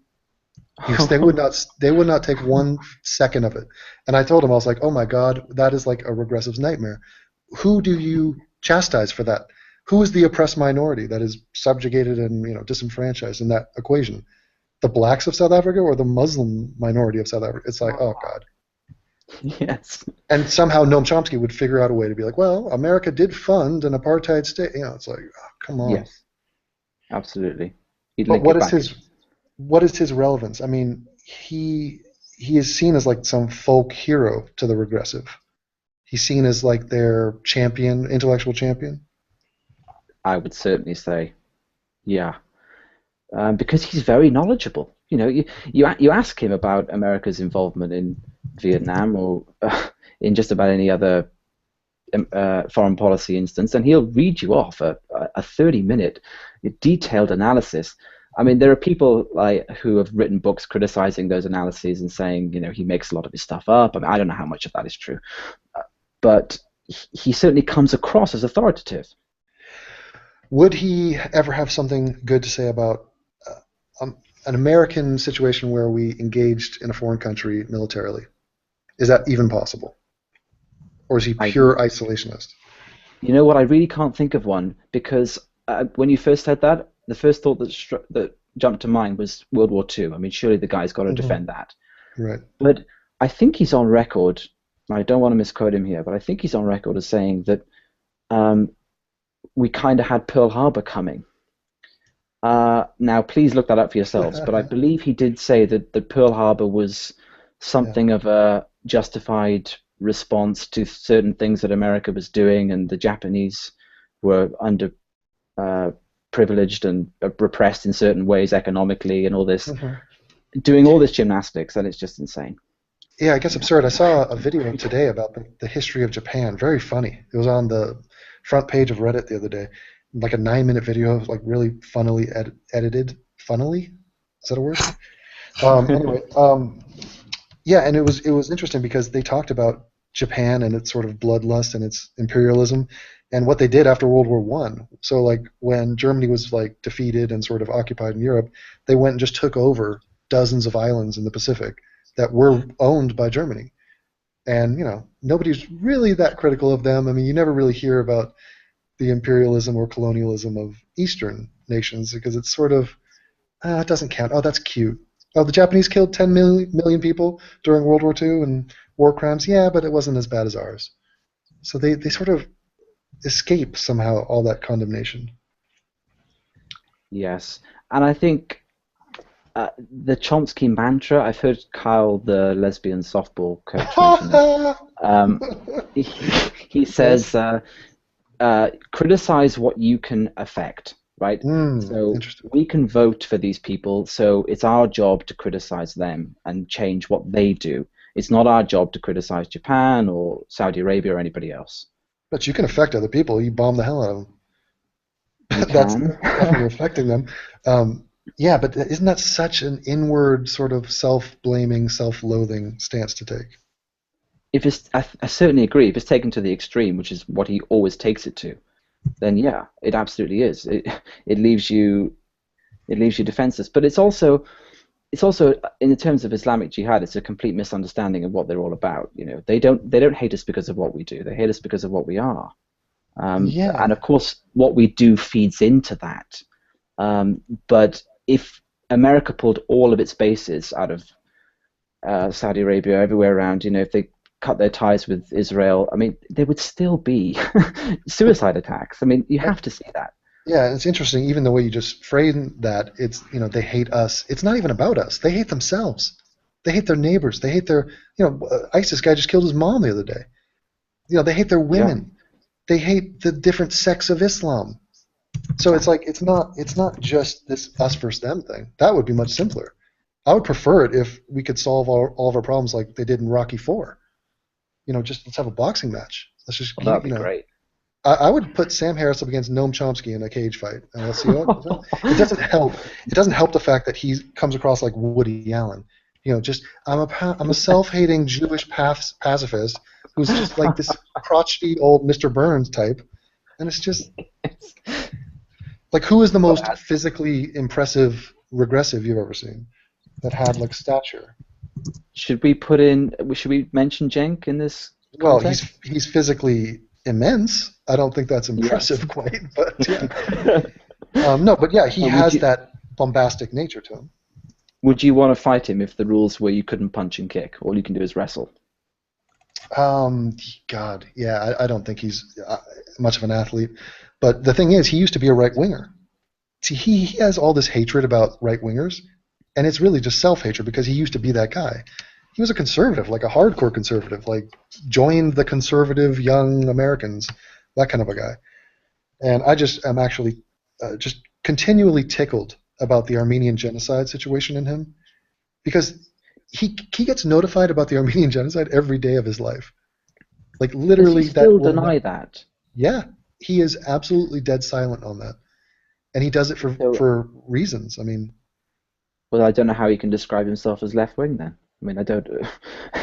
He goes, they would not take 1 second of it." And I told him, I was like, "Oh my God, that is like a regressive's nightmare. Who do you chastise for that? Who is the oppressed minority that is subjugated and disenfranchised in that equation? The blacks of South Africa or the Muslim minority of South Africa?" It's like, oh God. Yes. And somehow Noam Chomsky would figure out a way to be like, well, America did fund an apartheid state. It's like, oh, come on. Yes. Absolutely. But what is his relevance? I mean, he is seen as like some folk hero to the regressive. He's seen as like their champion, intellectual champion. I would certainly say, yeah, because he's very knowledgeable. You ask him about America's involvement in Vietnam or in just about any other foreign policy instance, and he'll read you off a 30-minute detailed analysis. I mean, there are people who have written books criticizing those analyses and saying, he makes a lot of his stuff up. I mean, I don't know how much of that is true, but he certainly comes across as authoritative. Would he ever have something good to say about an American situation where we engaged in a foreign country militarily? Is that even possible? Or is he pure isolationist? You know what? I really can't think of one, because when you first said that, the first thought that jumped to mind was World War II. I mean, surely the guy's got to defend that. Right. But I think he's on record, and I don't want to misquote him here, but I think he's on record as saying that we kind of had Pearl Harbor coming. Now, please look that up for yourselves, but I believe he did say that Pearl Harbor was something of a justified response to certain things that America was doing, and the Japanese were privileged and repressed in certain ways economically and all this, doing all this gymnastics, and it's just insane. Yeah, it gets absurd. I saw a video today about the history of Japan. Very funny. It was on the front page of Reddit the other day. Like a 9-minute video, like really funnily edited. Funnily? Is that a word? Anyway, yeah, and it was interesting because they talked about Japan and its sort of bloodlust and its imperialism and what they did after World War I. So like when Germany was like defeated and sort of occupied in Europe, they went and just took over dozens of islands in the Pacific that were owned by Germany. And nobody's really that critical of them. I mean, you never really hear about the imperialism or colonialism of Eastern nations because it's sort of it doesn't count. Oh, that's cute. Oh, the Japanese killed 10 million people during World War II and war crimes. Yeah, but it wasn't as bad as ours. So they sort of escape somehow all that condemnation. Yes, and I think the Chomsky mantra, I've heard Kyle, the lesbian softball coach, mention it. He says, criticize what you can affect, right? So we can vote for these people, so it's our job to criticize them and change what they do. It's not our job to criticize Japan or Saudi Arabia or anybody else. But you can affect other people. You bomb the hell out of them. That's definitely affecting them. Yeah, but isn't that such an inward sort of self-blaming, self-loathing stance to take? I certainly agree. If it's taken to the extreme, which is what he always takes it to, then yeah, it absolutely is. It leaves you defenseless. But it's also in the terms of Islamic Jihad, it's a complete misunderstanding of what they're all about. They don't hate us because of what we do. They hate us because of what we are. And of course, what we do feeds into that. But if America pulled all of its bases out of Saudi Arabia, everywhere around, if they cut their ties with Israel, I mean, there would still be suicide attacks. I mean, you have to see that. Yeah, it's interesting, even the way you just frame that, it's, they hate us. It's not even about us. They hate themselves. They hate their neighbors. They hate their, ISIS guy just killed his mom the other day. They hate their women. Yeah. They hate the different sects of Islam. So it's like, it's not just this us versus them thing. That would be much simpler. I would prefer it if we could solve all of our problems like they did in Rocky IV. Just let's have a boxing match. Let's just that'd be great. I would put Sam Harris up against Noam Chomsky in a cage fight, and let's see what. It doesn't help. It doesn't help the fact that he comes across like Woody Allen. You know, just I'm a self-hating Jewish pacifist who's just like this crotchety old Mr. Burns type, and it's just like, who is the most physically impressive regressive you've ever seen that had like stature? Should we mention Cenk in this context? Well, he's physically immense. I don't think that's impressive quite, but yeah. No, but yeah, he has that bombastic nature to him. Would you want to fight him if the rules were you couldn't punch and kick? All you can do is wrestle. God, yeah, I don't think he's much of an athlete. But the thing is, he used to be a right-winger. See, he has all this hatred about right-wingers, and it's really just self-hatred because he used to be that guy. He was a conservative, like a hardcore conservative, like joined the conservative young Americans, that kind of a guy. And I just am actually just continually tickled about the Armenian genocide situation in him, because he gets notified about the Armenian genocide every day of his life. Like literally, Does he still deny that? Yeah, he is absolutely dead silent on that, and he does it for reasons. I mean, well, I don't know how he can describe himself as left wing then. I mean, I don't,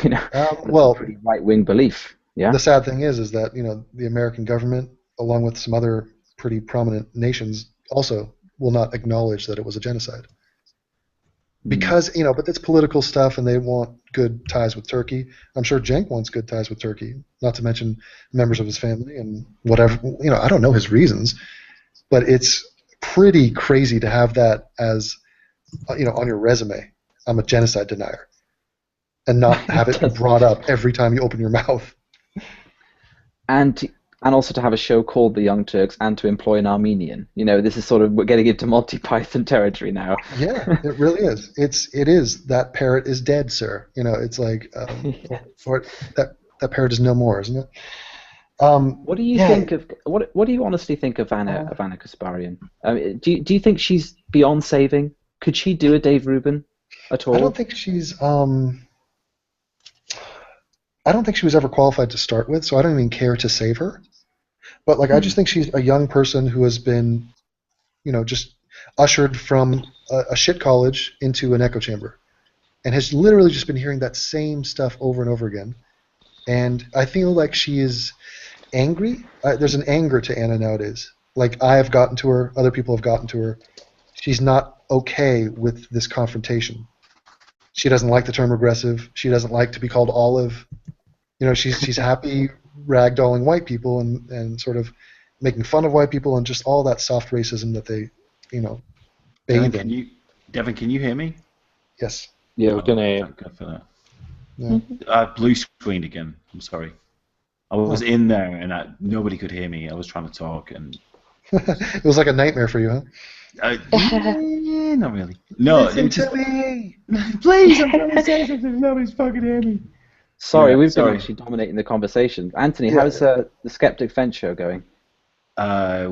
you know, that's well, a pretty right wing belief. Yeah. The sad thing is that the American government, along with some other pretty prominent nations, also will not acknowledge that it was a genocide. Because, but it's political stuff and they want good ties with Turkey. I'm sure Cenk wants good ties with Turkey, not to mention members of his family and whatever. I don't know his reasons, but it's pretty crazy to have that as, on your resume. I'm a genocide denier. And not have it brought up every time you open your mouth. And also to have a show called The Young Turks and to employ an Armenian. This is sort of, we're getting into Monty Python territory now. Yeah, it really is. It is. That parrot is dead, sir. It's like, that parrot is no more, isn't it? What do you think of, what do you honestly think of Anna Kasparian? I mean, do you think she's beyond saving? Could she do a Dave Rubin at all? I don't think she's, I don't think she was ever qualified to start with, so I don't even care to save her. But I just think she's a young person who has been, just ushered from a shit college into an echo chamber, and has literally just been hearing that same stuff over and over again. And I feel like she is angry. There's an anger to Anna nowadays. Like, I have gotten to her, other people have gotten to her. She's not okay with this confrontation. She doesn't like the term regressive. She doesn't like to be called olive. She's happy ragdolling white people and sort of making fun of white people and just all that soft racism that they, bathe in. Devin, can you hear me? Yes. Yeah, we can hear you. Thank God for that. Yeah. Blue screened again. I'm sorry. I was in there and nobody could hear me. I was trying to talk and. It was like a nightmare for you, huh? Not really. No, Listen to me. Please, I'm trying to say something. Nobody's fucking hear me. Sorry, we've been actually dominating the conversation. Anthony, how's the Skeptic Fence show going?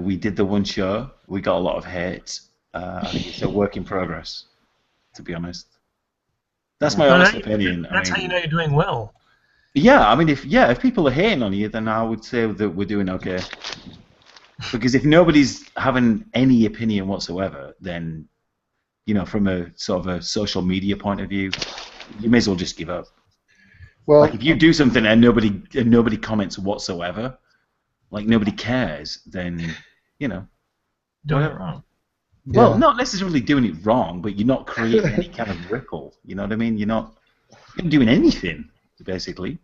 We did the one show. We got a lot of hate. I think it's a work in progress, to be honest. That's my honest opinion. That's how you know you're doing well. Yeah, I mean, if people are hating on you, then I would say that we're doing okay. Because if nobody's having any opinion whatsoever, then, from a sort of a social media point of view, you may as well just give up. Well, if you do something and nobody comments whatsoever, like nobody cares, then doing it wrong. Well, not necessarily doing it wrong, but you're not creating any kind of ripple. You know what I mean? You're not doing anything, basically.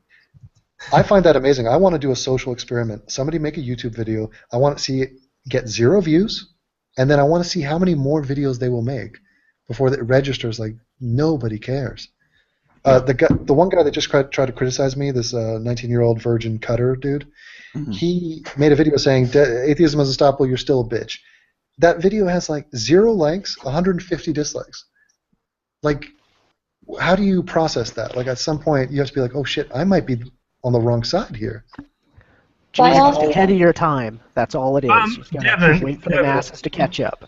I find that amazing. I want to do a social experiment. Somebody make a YouTube video. I want to see it get 0 views, and then I want to see how many more videos they will make before it registers like nobody cares. The one guy that just tried to criticize me, this 19-year-old virgin cutter dude, he made a video saying, atheism is unstoppable, you're still a bitch. That video has like 0 likes, 150 dislikes. Like, how do you process that? Like, at some point, you have to be like, oh shit, I might be on the wrong side here. Jesus, ahead of your time. That's all it is. You've got to wait for the masses to catch up.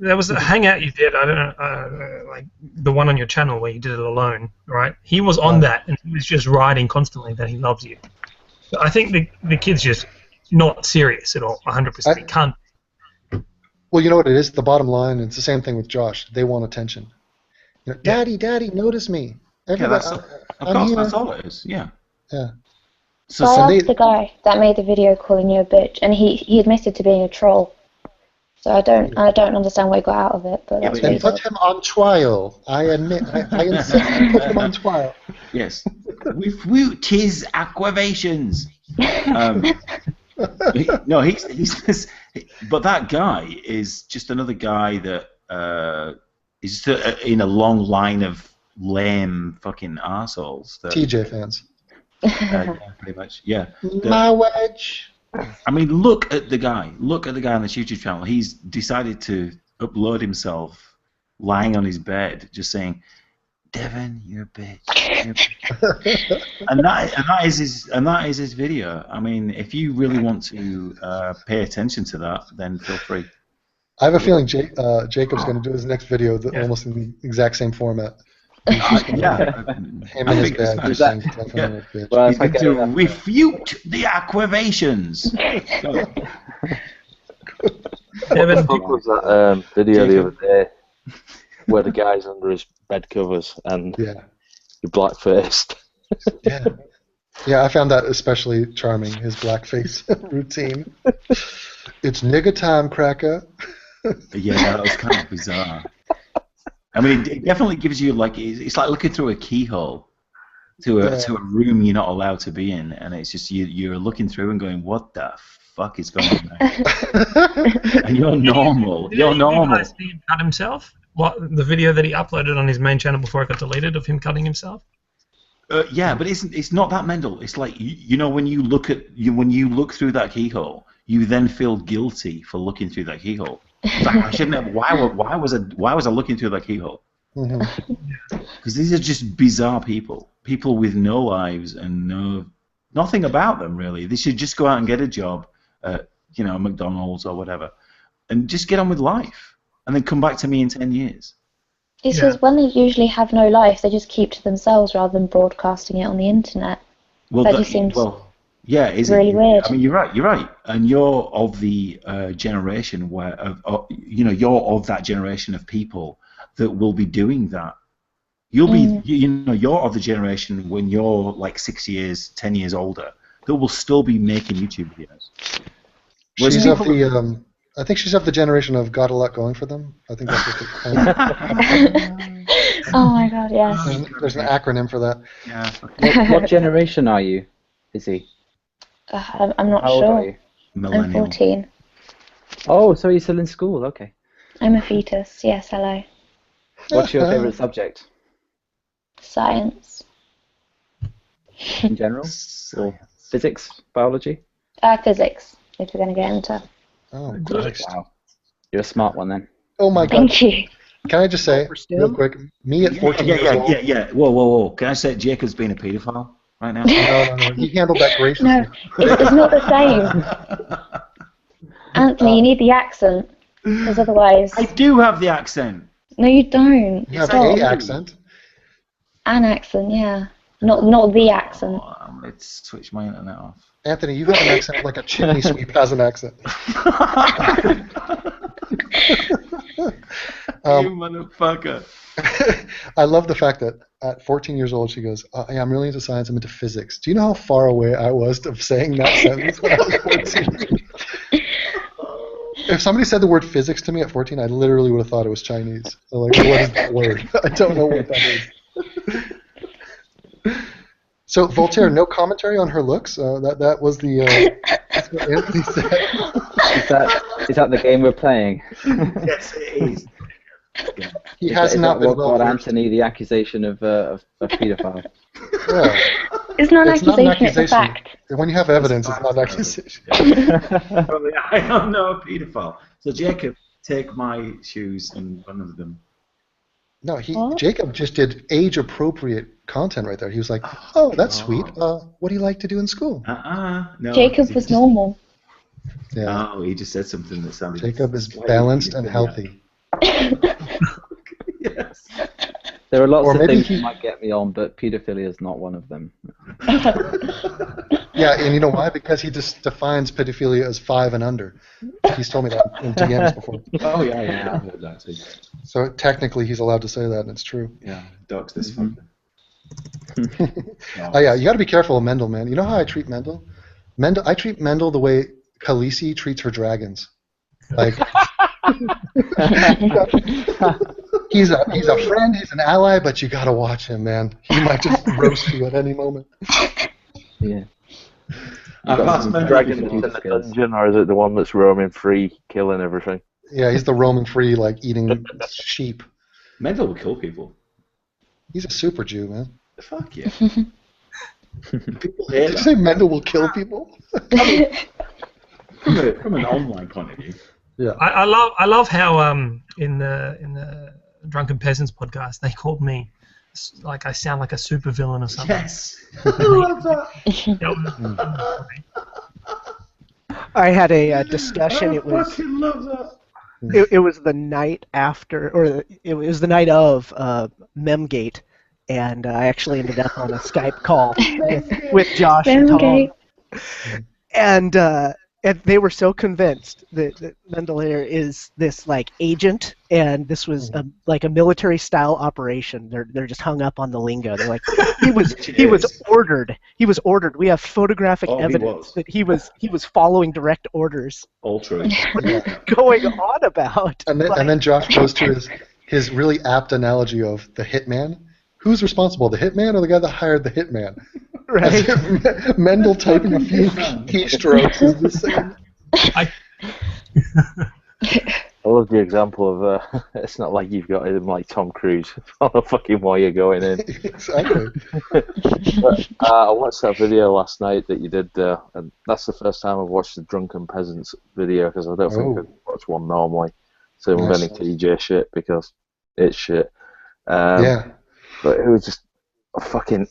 There was a hangout you did, I don't know, like the one on your channel where you did it alone, right? He was on that and he was just writing constantly that he loves you. But I think the kid's just not serious at all. 100%. It can't. Well, you know what it is? The bottom line, it's the same thing with Josh. They want attention. You know, Daddy, notice me. Everybody, of I'm course, here. that's all it is. Yeah. Yeah. So I asked the guy that made the video calling you a bitch, and he admitted to being a troll. So I don't understand what he got out of it, but that's what he put did. him on trial. I admit, I insist you put him on trial. Yes. With his acquisitions. No, he's this, but that guy is just another guy that is just in a long line of lame fucking arseholes. TJ fans. Yeah, pretty much. Yeah. My wedge. I mean, look at the guy. Look at the guy on this YouTube channel. He's decided to upload himself lying on his bed, just saying, "Devin, you're a bitch." You're a bitch. and that is his video. I mean, if you really want to pay attention to that, then feel free. I have a feeling Jacob's going to do his next video almost in the exact same format. Yeah. Him in his bed. He's going to refute the acquisitions. What the fuck was that video the other day where the guy's under his bed covers and you're black-faced? Yeah, I found that especially charming, his blackface routine. It's nigga time, cracker. Yeah, that was kind of bizarre. I mean, it definitely gives you, like, it's like looking through a keyhole to a room you're not allowed to be in, and it's just you're looking through and going, what the fuck is going on there? And you're normal. You're normal. Did you guys see him cut himself? What, the video that he uploaded on his main channel before it got deleted of him cutting himself? Yeah, but it's not that mental. It's like you know when you look through that keyhole, you then feel guilty for looking through that keyhole. It's like, I shouldn't have. Why was I looking through that keyhole? Because these are just bizarre people with no lives and nothing about them really. They should just go out and get a job at McDonald's or whatever, and just get on with life, and then come back to me in 10 years. It says when they usually have no life, they just keep to themselves rather than broadcasting it on the internet. Well, that just seems really weird. I mean, you're right, and you're of the generation where, you're of that generation of people that will be doing that. You'll be, you're of the generation when you're like 6 years, 10 years older that will still be making YouTube videos. She's of the. I think she's of the generation of got a lot going for them. I think that's what Oh my god, yes. There's an acronym for that. Yeah. What generation are you, Izzy? I'm not How old sure. are you? I'm 14. Oh, so you're still in school, okay. I'm a fetus, yes, hello. What's your favourite subject? Science. In general? Or physics? Biology? Physics, if we're going to get into. Oh, wow. You're a smart one then. Oh my god. Thank you. Can I just say, real quick, me at 14 years old... Yeah. Whoa. Can I say Jacob's being a paedophile right now? No. He handled that graciously. No, it's not the same. Anthony, you need the accent, because otherwise... I do have the accent. No, you don't. You have an accent. An accent, yeah. Not the accent. Let's switch my internet off. Anthony, you have an accent like a chimney sweep has an accent. You motherfucker. I love the fact that at 14 years old she goes, I'm really into science, I'm into physics. Do you know how far away I was of saying that sentence when I was 14? If somebody said the word physics to me at 14, I literally would have thought it was Chinese. I'm like, what is that word? I don't know what that is. So Voltaire, no commentary on her looks. That was the. That's what Anthony said. Is that the game we're playing? Yes, it is. He has not been well. What Anthony the accusation of paedophile? Yeah. It's not an accusation, it's a fact. When you have evidence, it's not an accusation. I am not a paedophile. So Jacob, take my shoes and one of them. No, Jacob just did age-appropriate content right there. He was like, "Oh, that's sweet. What do you like to do in school?" No. Jacob was normal. Yeah. Oh, he just said something that sounded. Jacob is balanced and healthy. Yes. There are lots Or of maybe things he- that might get me on, but pedophilia is not one of them. Yeah, and you know why? Because he just defines pedophilia as 5 and under. He's told me that in DMs before. Oh yeah, I've heard that too. So technically, he's allowed to say that, and it's true. Yeah, dogs this fucker. Oh yeah, you got to be careful of Mendel, man. You know how I treat Mendel? I treat Mendel the way Khaleesi treats her dragons. Like he's a friend, he's an ally, but you got to watch him, man. He might just roast you at any moment. Yeah. I've asked The Mendel dragon before. that's in the dungeon, or is it the one that's roaming free, killing everything? Yeah, he's the roaming free, like eating sheep. Mendel will kill people. He's a super Jew, man. Fuck yeah. People hear Did you that. say Mendel will kill people? From an online point of view. Yeah. I love how in the Drunken Peasants podcast they called me like I sound like a supervillain or something. Yes. I love that. I had a discussion. I It was fucking love that. it was the night after, or it was the night of Memgate, and I actually ended up on a Skype call with Josh and Tom, Memgate. and they were so convinced that Mendeleer is this like agent, and this was like a military style operation. They're just hung up on the lingo. They're like he was ordered. He was ordered. We have photographic evidence that he was following direct orders. All true. Going on about. And then Josh goes to his really apt analogy of the hitman. Who's responsible, the hitman or the guy that hired the hitman? Right. As if Mendel typing a few keystrokes is the same. I love the example of it's not like you've got him like Tom Cruise on a fucking wire going in. Exactly. But, I watched that video last night that you did, and that's the first time I've watched the Drunken Peasants video because I don't think I'd watch one normally. So I'm Nice. any TJ shit because it's shit. Yeah. But it was just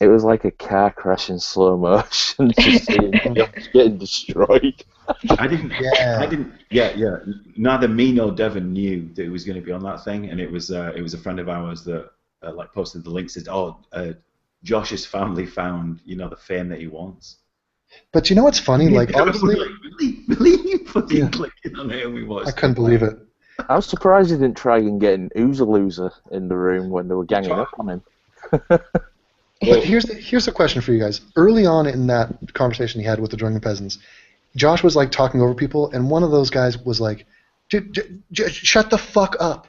it was like a car crash in slow motion, just seeing getting destroyed. I didn't. Yeah. Neither me nor Devon knew that it was going to be on that thing, and it was a friend of ours that like posted the link. Said, Josh's family found the fame that he wants. But you know what's funny? Like honestly, really, you fucking clicking on it and we watched. I couldn't believe it. I was surprised he didn't try and get an Oozer in the room when they were ganging up on him. But here's the question for you guys. Early on in that conversation he had with the Drunken Peasants, Josh was like talking over people, and one of those guys was like, "Shut the fuck up,"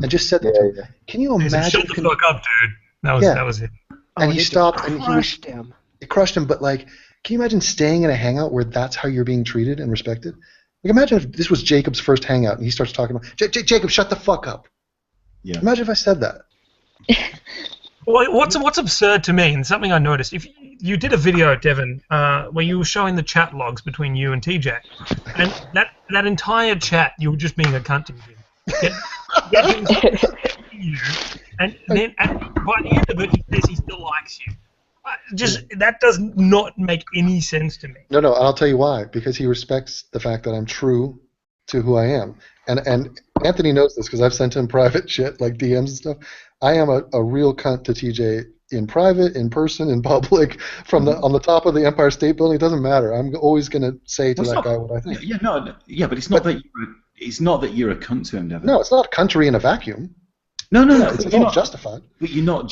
and just said that to him. Yeah. Can you He said, imagine? shut the fuck up, dude. That was it. And Oh, he it stopped, and crushed him. it crushed him. But like, can you imagine staying in a hangout where that's how you're being treated and respected? Like, imagine if this was Jacob's first hangout, and he starts talking about, Jacob, shut the fuck up. Yeah. Imagine if I said that. Well, what's absurd to me, and something I noticed, if you did a video, Devon, where you were showing the chat logs between you and TJ, and that entire chat, you were just being a cunt to him. Yet you, and then by the end of it, he says he still likes you. That does not make any sense to me. No, I'll tell you why. Because he respects the fact that I'm true to who I am. And Anthony knows this because I've sent him private shit, like DMs and stuff. I am a real cunt to TJ in private, in person, in public, on the top of the Empire State Building. It doesn't matter. I'm always going to say to that guy what I think. But it's not that you're a cunt to him, Devon. No, it's not country in a vacuum. No. It's all justified. But you're not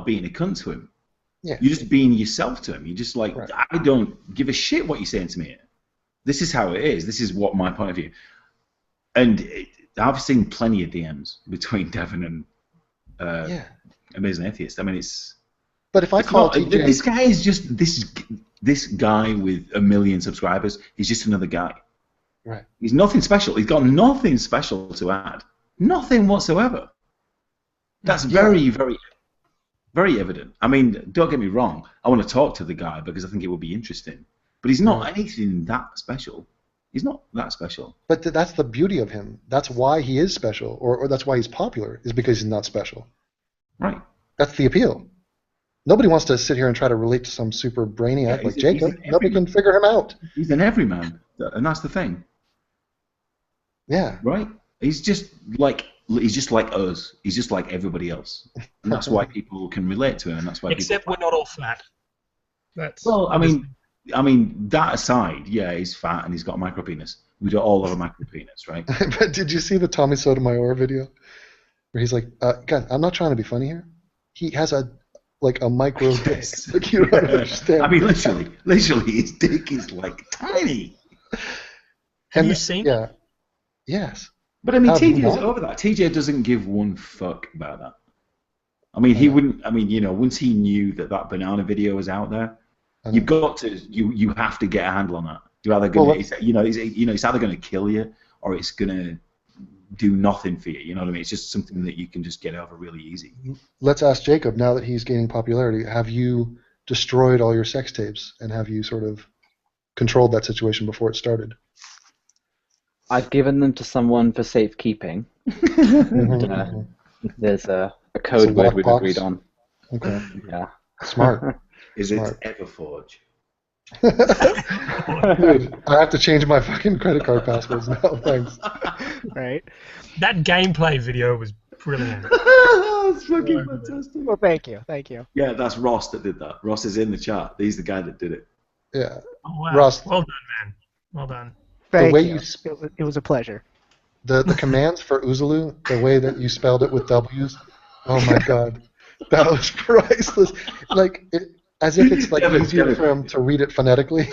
being a cunt to him. Yeah. You're just being yourself to him. You're just like, right. I don't give a shit what you're saying to me here. This is how it is. This is what my point of view. And I've seen plenty of DMs between Devon and Amazing Atheist. I mean, it's. But if I call TJ, this guy is just this guy with 1 million subscribers. He's just another guy. Right. He's nothing special. He's got nothing special to add. Nothing whatsoever. That's very, very, very evident. I mean, don't get me wrong. I want to talk to the guy because I think it would be interesting. But he's not anything that special. He's not that special. But that's the beauty of him. That's why he is special, or that's why he's popular, is because he's not special. Right. That's the appeal. Nobody wants to sit here and try to relate to some super brainiac like Jacob. Nobody can figure him out. He's an everyman, and that's the thing. Yeah. Right? He's just like He's just like us. He's just like everybody else, and that's why people can relate to him. And that's why. Except we're not all fat. That's well, I mean, that aside, yeah, he's fat and he's got a micro penis. We do all have a micro penis, right? But did you see the Tommy Sotomayor video where he's like, "God, I'm not trying to be funny here. He has a micro dick. Like, you don't understand." I mean, literally, his dick is like tiny. Have you seen? Yeah. Yes. But I mean, TJ's over that. TJ doesn't give one fuck about that. I mean, he wouldn't. I mean, once he knew that banana video was out there, you've got to. You have to get a handle on that. You're either gonna, it's either going to kill you or it's going to do nothing for you. You know what I mean? It's just something that you can just get over really easy. Let's ask Jacob. Now that he's gaining popularity, have you destroyed all your sex tapes, and have you sort of controlled that situation before it started? I've given them to someone for safekeeping. There's a code word we've agreed on. Okay. Yeah. Smart. Is Smart. it Everforge? Dude, I have to change my fucking credit card passwords now. Thanks. Right. That gameplay video was brilliant. That's fucking fantastic. Well, thank you. Yeah, that's Ross that did that. Ross is in the chat. He's the guy that did it. Yeah. Oh, wow. Ross. Well done, man. Well done. Thank way you. It was a pleasure. The commands for Uzulu, the way that you spelled it with W's, oh my god, that was priceless. Like, as if it's like easier for him to read it phonetically.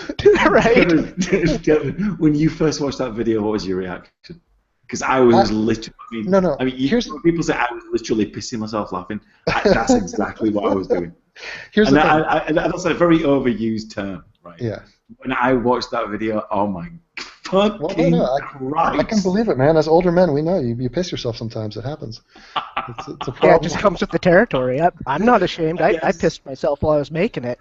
Right. Devin, when you first watched that video, what was your reaction? Because I was literally. No. I mean, people say I was literally pissing myself laughing. That's exactly what I was doing. Here's the thing. That's a very overused term, right? Yeah. When I watched that video, oh my fucking Christ. I can believe it, man. As older men, we know you piss yourself sometimes. It happens. It's a problem. Yeah, it just comes with the territory. I'm not ashamed. I pissed myself while I was making it.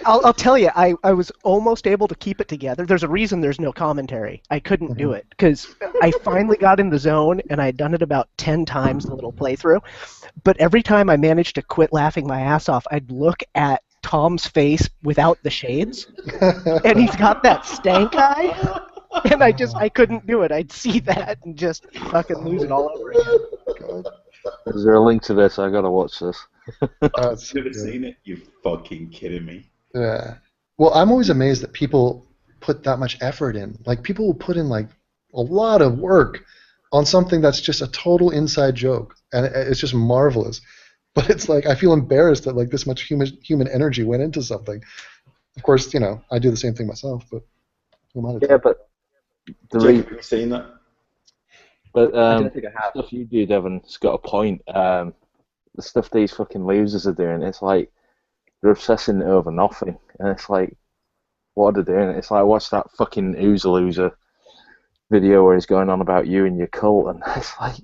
I'll tell you, I was almost able to keep it together. There's a reason there's no commentary. I couldn't do it because I finally got in the zone, and I had done it about 10 times, the little playthrough. But every time I managed to quit laughing my ass off, I'd look at Tom's face without the shades, and he's got that stank eye, and I couldn't do it. I'd see that and just fucking lose it all over again. Is there a link to this? I gotta watch this. I've never seen it. You fucking kidding me? Yeah. Well, I'm always amazed that people put that much effort in. Like, people will put in like a lot of work on something that's just a total inside joke, and it's just marvelous. But it's like, I feel embarrassed that like this much human energy went into something. Of course, I do the same thing myself, but who am I to Yeah, but have you seen that? But I don't think I have. Stuff you do, Devin's got a point. The stuff these fucking losers are doing, it's like they're obsessing over nothing, and it's like, what are they doing? It's like, watch that fucking Oozer Loser video where he's going on about you and your cult, and it's like.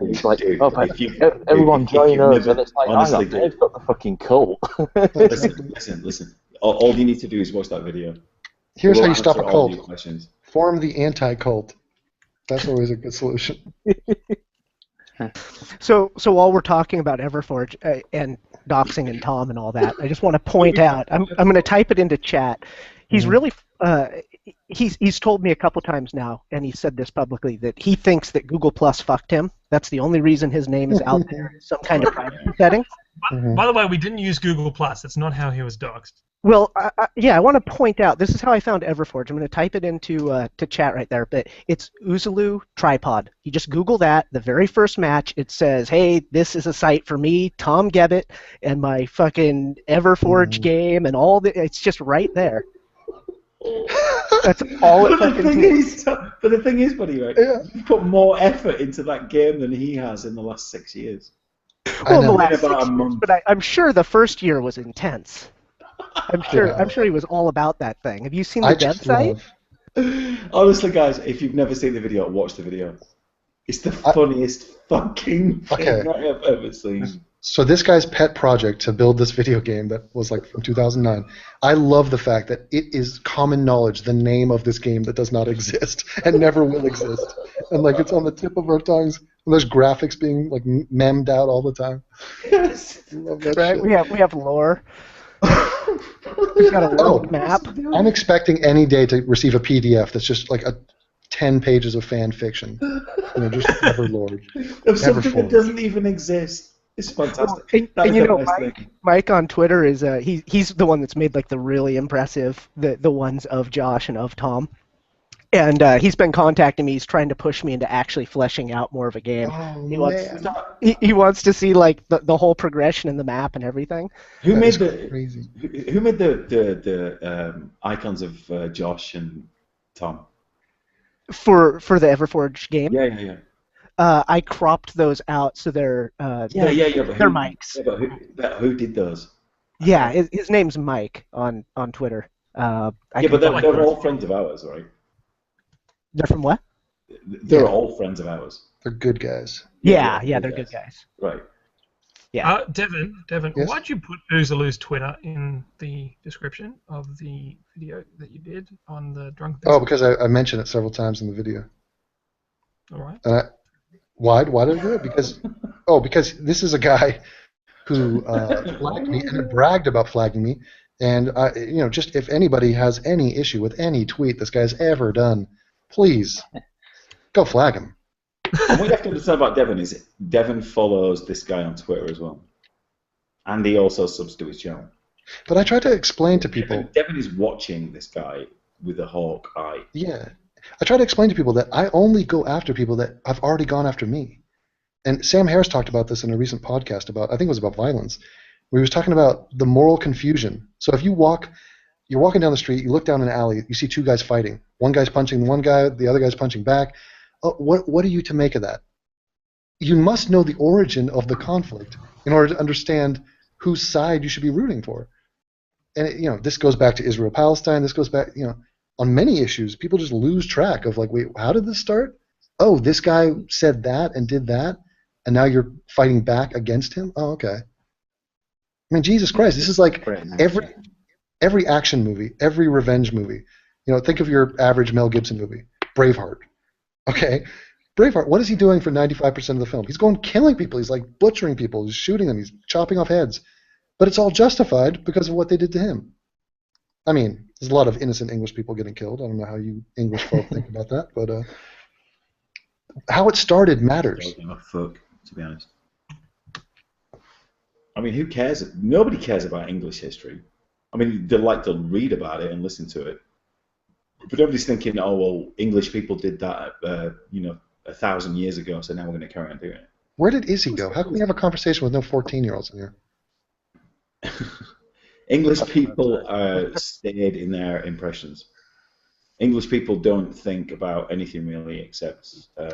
It's like, dude, everyone join us, and it's like, honestly, they've got the fucking cult. Listen. All you need to do is watch that video. Here's how you stop a cult. Form the anti-cult. That's always a good solution. So while we're talking about Everforge and doxing and Tom and all that, I just want to point out, I'm going to type it into chat. He's really he's told me a couple times now, and he said this publicly, that he thinks that Google Plus fucked him. That's the only reason his name is out there in some kind of privacy setting. By the way, we didn't use Google Plus. That's not how he was doxed. Well, I want to point out, this is how I found Everforge. I'm going to type it into to chat right there, but it's Uzulu Tripod. You just Google that. The very first match, it says, hey, this is a site for me, Tom Gebbit, and my fucking Everforge game, and all the, it's just right there. That's all it fucking takes. But the thing is, buddy, right? Yeah. You put more effort into that game than he has in the last 6 years. Well, in the last 6 years, but I'm sure the first year was intense. I'm sure he was all about that thing. Have you seen the dev site? Honestly, guys, if you've never seen the video, watch the video. It's the funniest fucking thing I've ever seen. So this guy's pet project to build this video game that was like from 2009, I love the fact that it is common knowledge, the name of this game that does not exist and never will exist. And like it's on the tip of our tongues, and there's graphics being like memmed out all the time. Yes. Love that right? shit. We have lore. We've got a world map. I'm expecting any day to receive a PDF that's just like a 10 pages of fan fiction. Just Everlord. Of something that doesn't even exist. It's fantastic. Mike on Twitter is he's the one that's made like the really impressive the ones of Josh and of Tom. And he's been contacting me. He's trying to push me into actually fleshing out more of a game. He wants to see like the whole progression in the map and everything. Who made the icons of Josh and Tom? For the Everforge game? Yeah. I cropped those out so they're they're Mike's. Yeah, but who did those? Yeah, his name's Mike on Twitter. But they're all friends of ours, right? They're from what? They're all friends of ours. They're good guys. Yeah, they're good guys. Right. Yeah. Devin, yes? why'd you put Oozaloo's Twitter in the description of the video that you did on the drunk? Oh, because I mentioned it several times in the video. All right. Why did I do it? Because this is a guy who flagged me and bragged about flagging me, and just if anybody has any issue with any tweet this guy's ever done, please go flag him. And what you have to understand about Devin is Devin follows this guy on Twitter as well, and he also subs to his channel. But I try to explain to people. Devin is watching this guy with a hawk eye. Yeah. I try to explain to people that I only go after people that have already gone after me. And Sam Harris talked about this in a recent podcast about, I think it was about violence, where he was talking about the moral confusion. So if you're walking down the street, you look down an alley, you see two guys fighting. One guy's punching one guy, the other guy's punching back. What are you to make of that? You must know the origin of the conflict in order to understand whose side you should be rooting for. And this goes back to Israel-Palestine. This goes back, on many issues, people just lose track of like, wait, how did this start? Oh, this guy said that and did that, and now you're fighting back against him? Oh, okay. I mean, Jesus Christ, this is like every action movie, every revenge movie. Think of your average Mel Gibson movie, Braveheart. Okay, Braveheart, what is he doing for 95% of the film? He's going killing people. He's like butchering people. He's shooting them. He's chopping off heads. But it's all justified because of what they did to him. I mean, there's a lot of innocent English people getting killed. I don't know how you English folk think about that, but how it started matters. Fuck, to be honest. I mean, who cares? Nobody cares about English history. I mean, they like to read about it and listen to it. But nobody's thinking, oh, well, English people did that, 1,000 years ago, so now we're going to carry on doing it. Where did Izzy go? How can we have a conversation with no 14-year-olds in here? English people stayed in their impressions. English people don't think about anything really except, I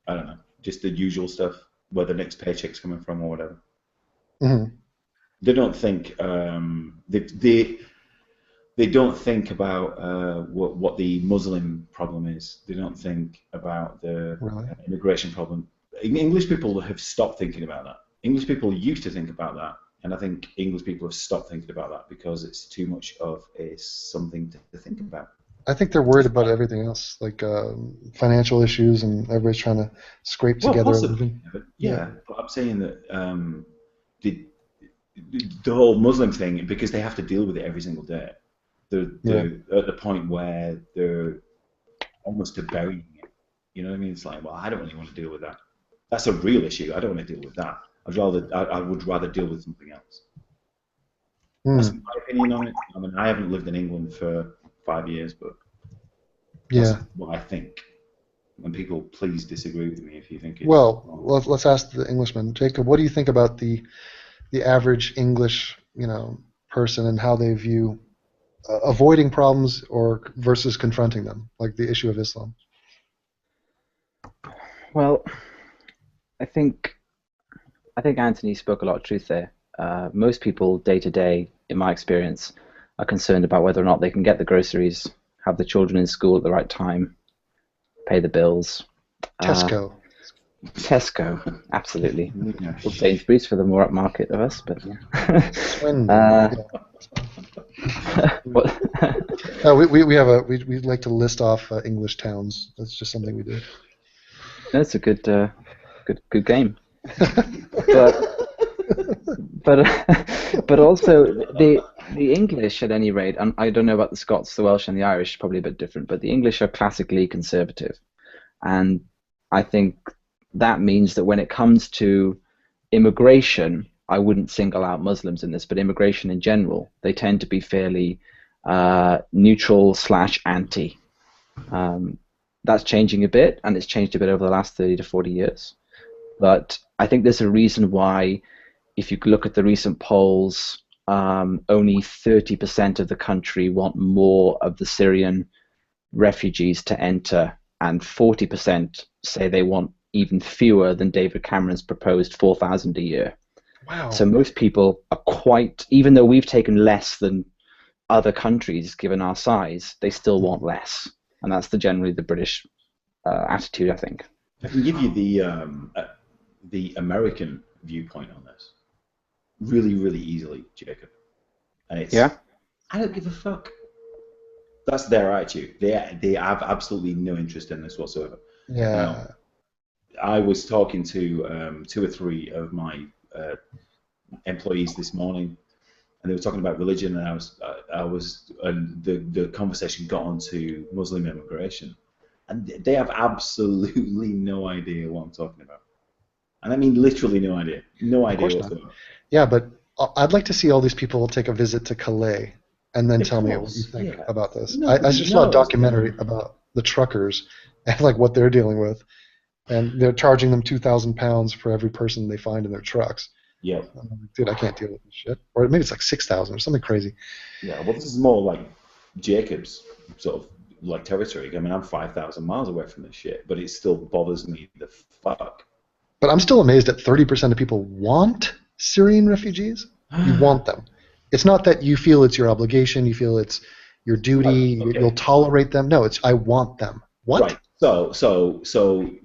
don't know, just the usual stuff, where the next paycheck's coming from or whatever. Mm-hmm. They don't think, they don't think about what the Muslim problem is. They don't think about the immigration problem. English people have stopped thinking about that. English people used to think about that, and I think English people have stopped thinking about that because it's too much of something to think about. I think they're worried about everything else, like financial issues, and everybody's trying to scrape together a living. Yeah, but I'm saying that the whole Muslim thing, because they have to deal with it every single day. They're at the point where they're almost burying it. You know what I mean? It's like, well, I don't really want to deal with that. That's a real issue. I don't want to deal with that. I would rather deal with something else. That's my opinion on it. I mean, I haven't lived in England for 5 years, but that's what I think. And people, please disagree with me if you think it's wrong. Let's ask the Englishman. Jacob, what do you think about the average English, person and how they view avoiding problems versus confronting them, like the issue of Islam? Well, I think Anthony spoke a lot of truth there. Most people, day to day, in my experience, are concerned about whether or not they can get the groceries, have the children in school at the right time, pay the bills. Tesco, absolutely. Well, Sainsbury's for the more upmarket of us, but we like to list off English towns. That's just something we do. That's a good game. but also The English, at any rate, and I don't know about the Scots, the Welsh, and the Irish, probably a bit different, but the English are classically conservative. And I think that means that when it comes to immigration, I wouldn't single out Muslims in this, but immigration in general, they tend to be fairly neutral/anti. That's changing a bit, and it's changed a bit over the last 30 to 40 years. But I think there's a reason why, if you look at the recent polls, only 30% of the country want more of the Syrian refugees to enter, and 40% say they want even fewer than David Cameron's proposed 4,000 a year. Wow. So most people are quite, even though we've taken less than other countries given our size, they still want less. And that's generally the British attitude, I think. I can give you the American viewpoint on this really, really easily, Jacob. And it's, I don't give a fuck. That's their attitude. They have absolutely no interest in this whatsoever. Yeah. I was talking to 2 or 3 of my employees this morning, and they were talking about religion, and the conversation got onto Muslim immigration, and they have absolutely no idea what I'm talking about, and I mean literally no idea whatsoever. Yeah, but I'd like to see all these people take a visit to Calais and then tell me what you think about this. I just saw a documentary about the truckers and like what they're dealing with, and they're charging them £2,000 for every person they find in their trucks. Yeah. I'm like, dude, I can't deal with this shit. Or maybe it's like 6,000 or something crazy. Yeah, well, this is more like Jacob's sort of like territory. I mean, I'm 5,000 miles away from this shit, but it still bothers me the fuck. But I'm still amazed that 30% of people want Syrian refugees. You want them. It's not that you feel it's your obligation, you feel it's your duty, you'll tolerate them. No, it's I want them. What? Right. So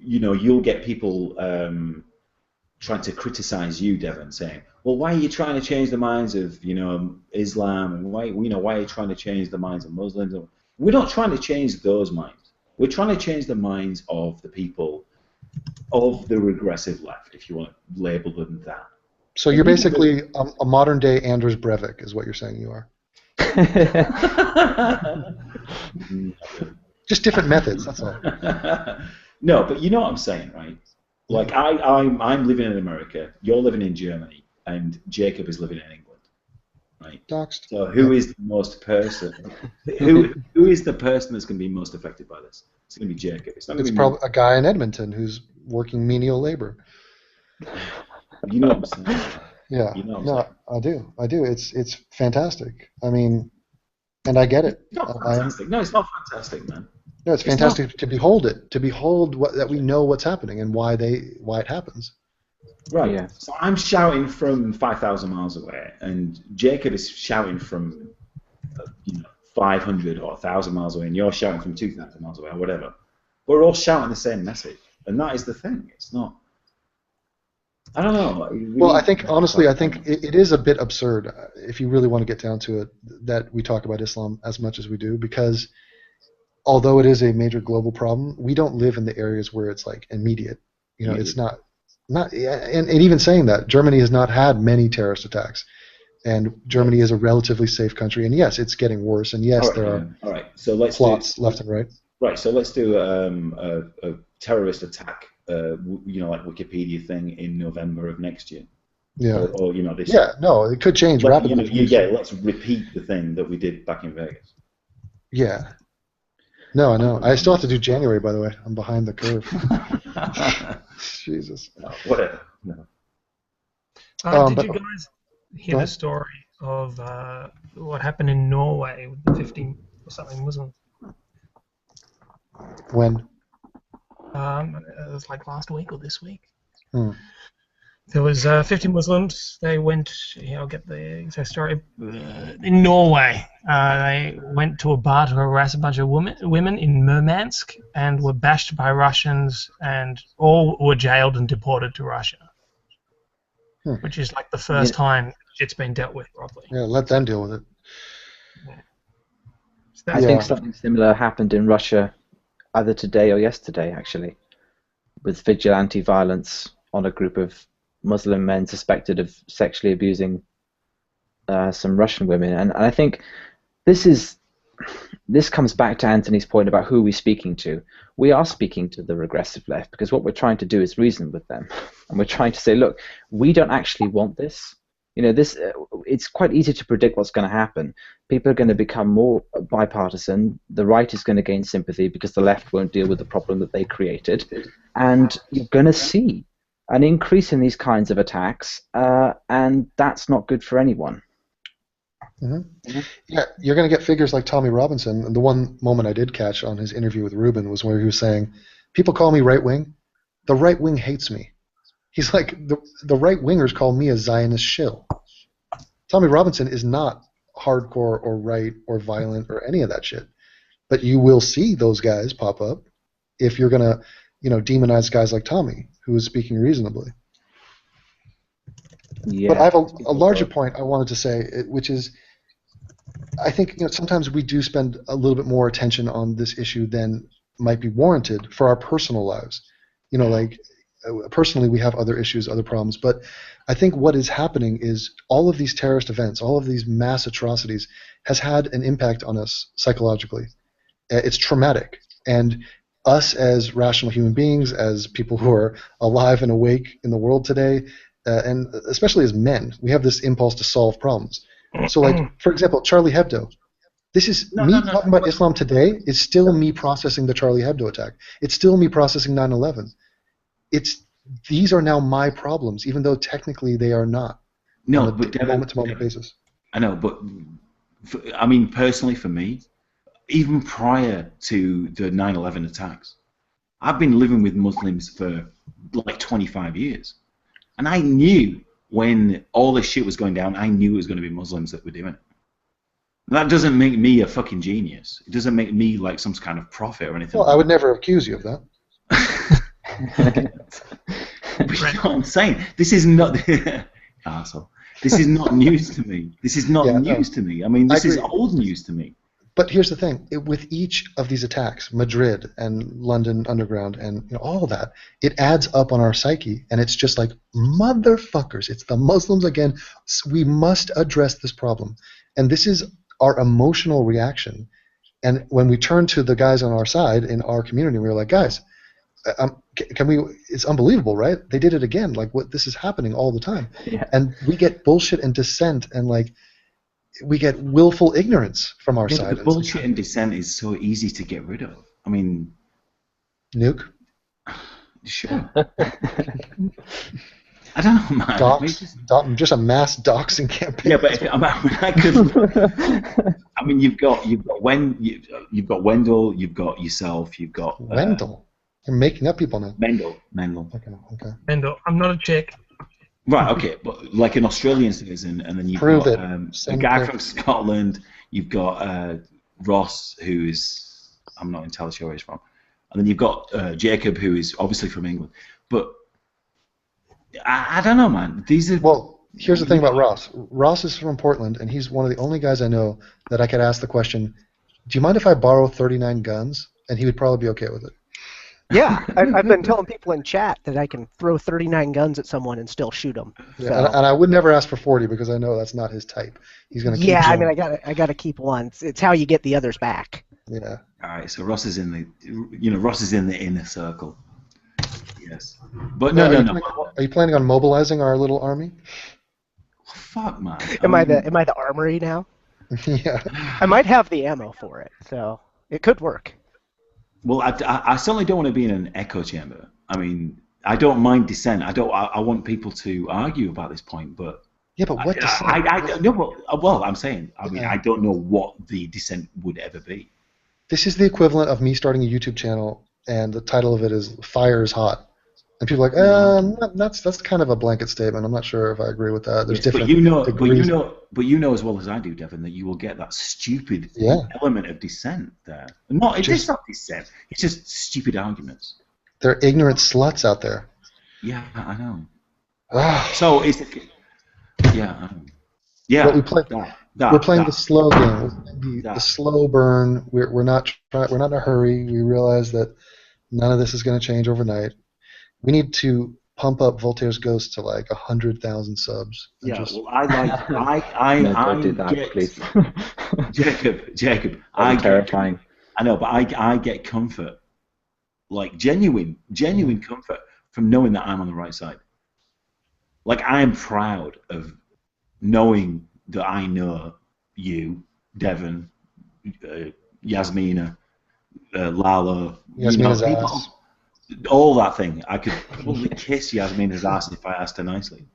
you'll get people trying to criticize you, Devon, saying, "Well, why are you trying to change the minds of Islam, and why are you trying to change the minds of Muslims?" We're not trying to change those minds. We're trying to change the minds of the people of the regressive left, if you want to label them that. So you're basically a modern day Anders Breivik, is what you're saying you are. Just different methods. That's all. No, but you know what I'm saying, right? Like I'm living in America, you're living in Germany, and Jacob is living in England, right? Doxed. So who is the most person? who is the person that's going to be most affected by this? It's going to be Jacob. It's probably a guy in Edmonton who's working menial labor. You know what I'm saying? Yeah. You know what I'm saying? I do. It's fantastic. I mean, and I get it. It's not fantastic. No, it's not fantastic, man. No, it's fantastic to behold it. To behold that we know what's happening and why it happens. Right. Yeah. So I'm shouting from 5,000 miles away, and Jacob is shouting from 500 or 1,000 miles away, and you're shouting from 2,000 miles away, or whatever. We're all shouting the same message, and that is the thing. It's not. I don't know. Well, I think it is a bit absurd, if you really want to get down to it, that we talk about Islam as much as we do, because although it is a major global problem, we don't live in the areas where it's like immediate. It's not, and even saying that, Germany has not had many terrorist attacks, and Germany is a relatively safe country, and yes, it's getting worse, and yes, there are plots left and right. Right, so let's do a terrorist attack, like Wikipedia thing in November of next year. Yeah. Or this. Yeah, no, it could change rapidly. Let's repeat the thing that we did back in Vegas. Yeah. No, I know. I still have to do January, by the way. I'm behind the curve. Jesus. No, whatever. No. Did you guys hear the story of what happened in Norway with the 50 or something Muslims? When? It was like last week or this week. There was 50 Muslims. They went, I'll get the exact story. In Norway, they went to a bar to harass a bunch of women in Murmansk and were bashed by Russians, and all were jailed and deported to Russia. Which is like the first time it's been dealt with properly. Yeah, let them deal with it. So I think something similar happened in Russia either today or yesterday, actually, with vigilante violence on a group of Muslim men suspected of sexually abusing some Russian women, and I think this comes back to Anthony's point about who we're speaking to. We are speaking to the regressive left because what we're trying to do is reason with them, and we're trying to say, look, we don't actually want this. It's quite easy to predict what's going to happen. People are going to become more bipartisan. The right is going to gain sympathy because the left won't deal with the problem that they created, and you're going to see an increase in these kinds of attacks, and that's not good for anyone. Mm-hmm. Yeah, you're going to get figures like Tommy Robinson. And the one moment I did catch on his interview with Rubin was where he was saying, people call me right wing. The right wing hates me. He's like, the right wingers call me a Zionist shill. Tommy Robinson is not hardcore or right or violent or any of that shit. But you will see those guys pop up if you're going to, demonize guys like Tommy, who is speaking reasonably. Yeah. But I have a larger point I wanted to say, which is, I think sometimes we do spend a little bit more attention on this issue than might be warranted for our personal lives. Personally we have other issues, other problems, but I think what is happening is all of these terrorist events, all of these mass atrocities has had an impact on us psychologically. It's traumatic, and us as rational human beings, as people who are alive and awake in the world today, and especially as men, we have this impulse to solve problems. So, for example, Charlie Hebdo. This is talking about Islam today is still me processing the Charlie Hebdo attack. It's still me processing 9/11. These are now my problems, even though technically they are not. No, on a moment-to-moment basis. I know, but personally, for me, even prior to the 9/11 attacks, I've been living with Muslims for like 25 years. And I knew when all this shit was going down, I knew it was going to be Muslims that were doing it. That doesn't make me a fucking genius. It doesn't make me like some kind of prophet or anything. Well, I would never accuse you of that. But you know what I'm saying? This is not asshole. This is not news to me. This is not news to me. I mean, this is old news to me. But here's the thing: with each of these attacks, Madrid and London Underground, and all of that, it adds up on our psyche, and it's just like motherfuckers. It's the Muslims again. So we must address this problem, and this is our emotional reaction. And when we turn to the guys on our side in our community, we're like, guys, can we? It's unbelievable, right? They did it again. Like, what? This is happening all the time, and we get bullshit and dissent, and like. We get willful ignorance from our side. The bullshit and dissent is so easy to get rid of. I mean... Nuke? Sure. I don't know, man. Just a mass doxing campaign. Yeah, but I could... I mean, you've got Wendell, you've got yourself, you've got... Wendell? You're making up people now. Mendel. Okay. Mendel. I'm not a chick. Right, okay, but like an Australian citizen, and then you've got a guy from Scotland, you've got Ross, who is, I'm not entirely sure where he's from, and then you've got Jacob, who is obviously from England. But I don't know, man. These are... Well, here's the thing about Ross. Ross is from Portland, and he's one of the only guys I know that I could ask the question, do you mind if I borrow 39 guns? And he would probably be okay with it. Yeah, I've been telling people in chat that I can throw 39 guns at someone and still shoot them. Yeah, so. and I would never ask for 40 because I know that's not his type. He's going to keep I mean, I got to keep one. It's how you get the others back. Yeah. All right, so Ross is in the inner circle. Yes, but no. Are you planning on mobilizing our little army? Fuck, man. Am I the armory now? Yeah. I might have the ammo for it, so it could work. Well, I certainly don't want to be in an echo chamber. I mean, I don't mind dissent. I want people to argue about this point, but yeah, but what dissent? I don't know. Well, I'm saying. I mean, I don't know what the dissent would ever be. This is the equivalent of me starting a YouTube channel, and the title of it is "Fire is Hot," and people are like, that's kind of a blanket statement. I'm not sure if I agree with that. There's different. But you know as well as I do, Devin, that you will get that stupid element of dissent there. It's not dissent. It's just stupid arguments. There are ignorant sluts out there. Yeah, I know. Wow. So it's yeah. But we're playing the slow game, the slow burn. We're not in a hurry. We realize that none of this is going to change overnight. We need to pump up Voltaire's Ghost to like 100,000 subs. And Yeah, just... well, I like No, don't do that, please. Jacob, Terrifying. I know, but I get comfort, like genuine comfort from knowing that I'm on the right side. Like, I am proud of knowing that I know you, Devon, Yasmina, Lalo, Yasmina's ass. all that thing. I could probably kiss Yasmina's ass if I asked her nicely.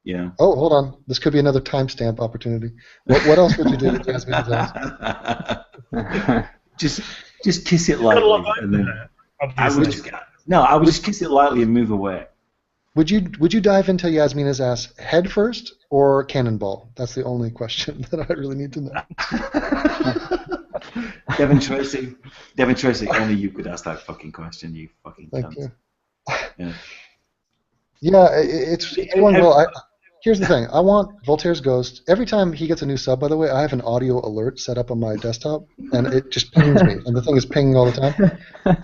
Yeah. Oh, hold on. This could be another timestamp opportunity. What else would you do with Yasmina's ass? Just kiss it lightly, and then I would just kiss it lightly and move away. Would you dive into Yasmina's ass head first or cannonball? That's the only question that I really need to know. Devon Tracy, only you could ask that fucking question, you fucking cunt. Thank you. Yeah, it's going well. Here's the thing. I want Voltaire's Ghost. Every time he gets a new sub, by the way, I have an audio alert set up on my desktop, and it just pings me. And the thing is pinging all the time.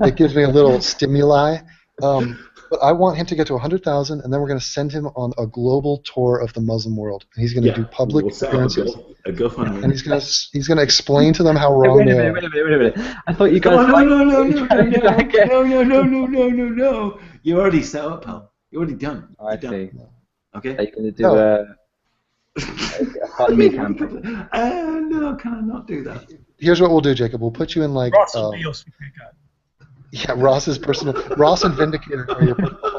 It gives me a little stimuli. But I want him to get to 100,000, and then we're going to send him on a global tour of the Muslim world. And he's going to do public appearances. And he's going to explain to them how wrong they are. Wait a minute. I thought you guys... No. You already set up, pal. You're already done. I see. Okay. Are you going to do a fund me campaign? No, can I not do that? Here's what we'll do, Jacob. We'll put you in like... Ross will be your secret guy. Yeah, Ross's personal... Ross and Vindicator are your personal...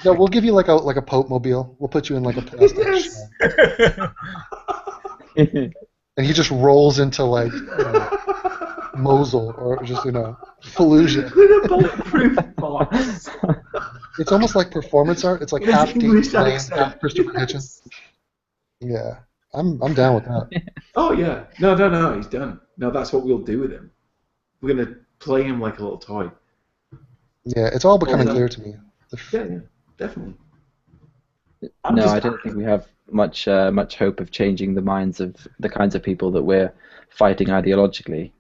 No, we'll give you like a Pope mobile. We'll put you in like a plastic shell. And he just rolls into like Mosul or just Fallujah. With a bulletproof box. It's almost like performance art. It's like half Deep Lane, half Christopher Hitchens. Yeah, I'm down with that. Oh yeah, no, he's done. No, that's what we'll do with him. We're gonna play him like a little toy. Yeah, it's all becoming clear to me. Yeah, definitely. I don't think we have much hope of changing the minds of the kinds of people that we're fighting ideologically.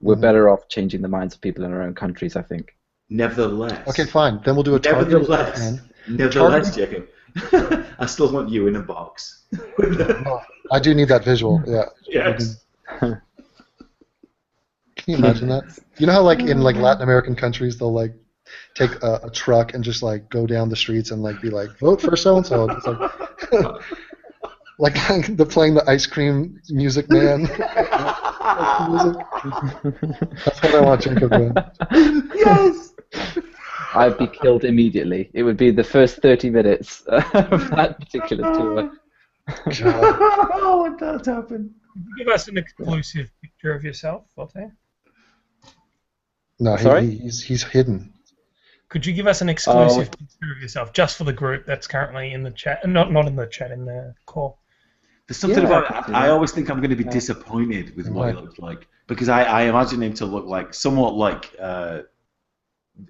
We're better off changing the minds of people in our own countries, I think. Nevertheless. Okay, fine. Then we'll do a targeted plan. Nevertheless, Jacob, I still want you in a box. I do need that visual. Yeah. Yes. Can you imagine that? You know how like in like Latin American countries they'll like take a truck and just like go down the streets and like be like vote for so and so. It's like they're playing the ice cream music man. Music. That's what I want Jacob doing. Yes. I'd be killed immediately. It would be the first 30 minutes of that particular tour. Oh, what does happen? Give us an exclusive picture of yourself, Voltaire. No, he's hidden. Could you give us an exclusive picture of yourself, just for the group that's currently in the chat, not in the chat, in the call? There's something about it. I always think I'm going to be disappointed with what he looks like, because I imagine him to look like somewhat like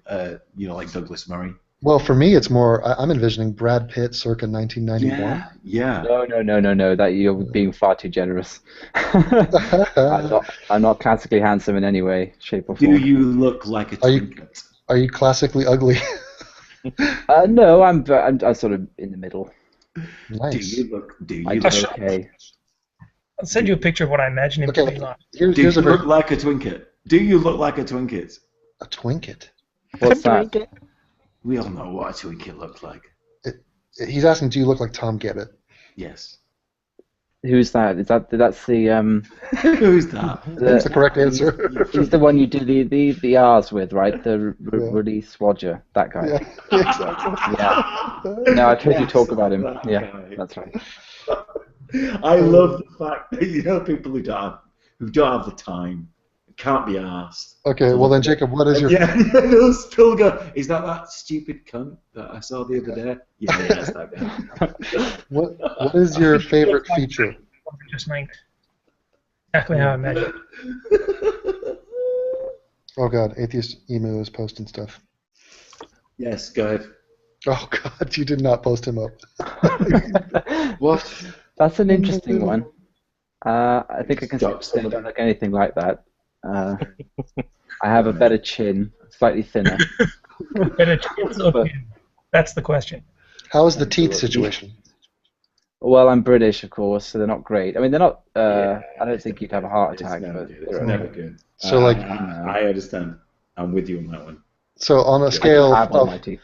like Douglas Murray. Well, for me, it's more. I'm envisioning Brad Pitt, circa 1991. Yeah. No. That you're being far too generous. I'm not classically handsome in any way, shape, or form. Do you look like a trinket? Are you classically ugly? No, I'm sort of in the middle. Nice. Do you look okay? I'll send you a picture of what I imagine him to be like. Do you look like a twinket? Do you look like a twinket? A twinket? What's that? We all know what a twinket looks like. He's asking, do you look like Tom Gebbit? Yes. Who's that? That's the Who's that? That's the correct answer. He's the one you do the R's with, right? The Rudy Swodger, that guy. Yeah, exactly. Yeah. No, I've heard you talk about him. Yeah, that's right. I love the fact that people who don't have the time, can't be asked. Okay, well then, Jacob, what is your? They'll still go. Is that stupid cunt that I saw the other day? Yeah, that's that guy. What is your favorite feature? Just linked. Exactly how I imagine. Oh God, Atheist Emu is posting stuff. Yes, go ahead. Oh God, you did not post him up. What? That's an interesting one. I think I can say I don't look anything like that. I have a better chin, slightly thinner. Better chance or pin? That's the question. How is the teeth situation? Well, I'm British, of course, so they're not great. I mean, they're not. I don't think you'd have a heart attack, but It's never good. So, like, I understand. I'm with you on that one. So on a scale I have all my teeth.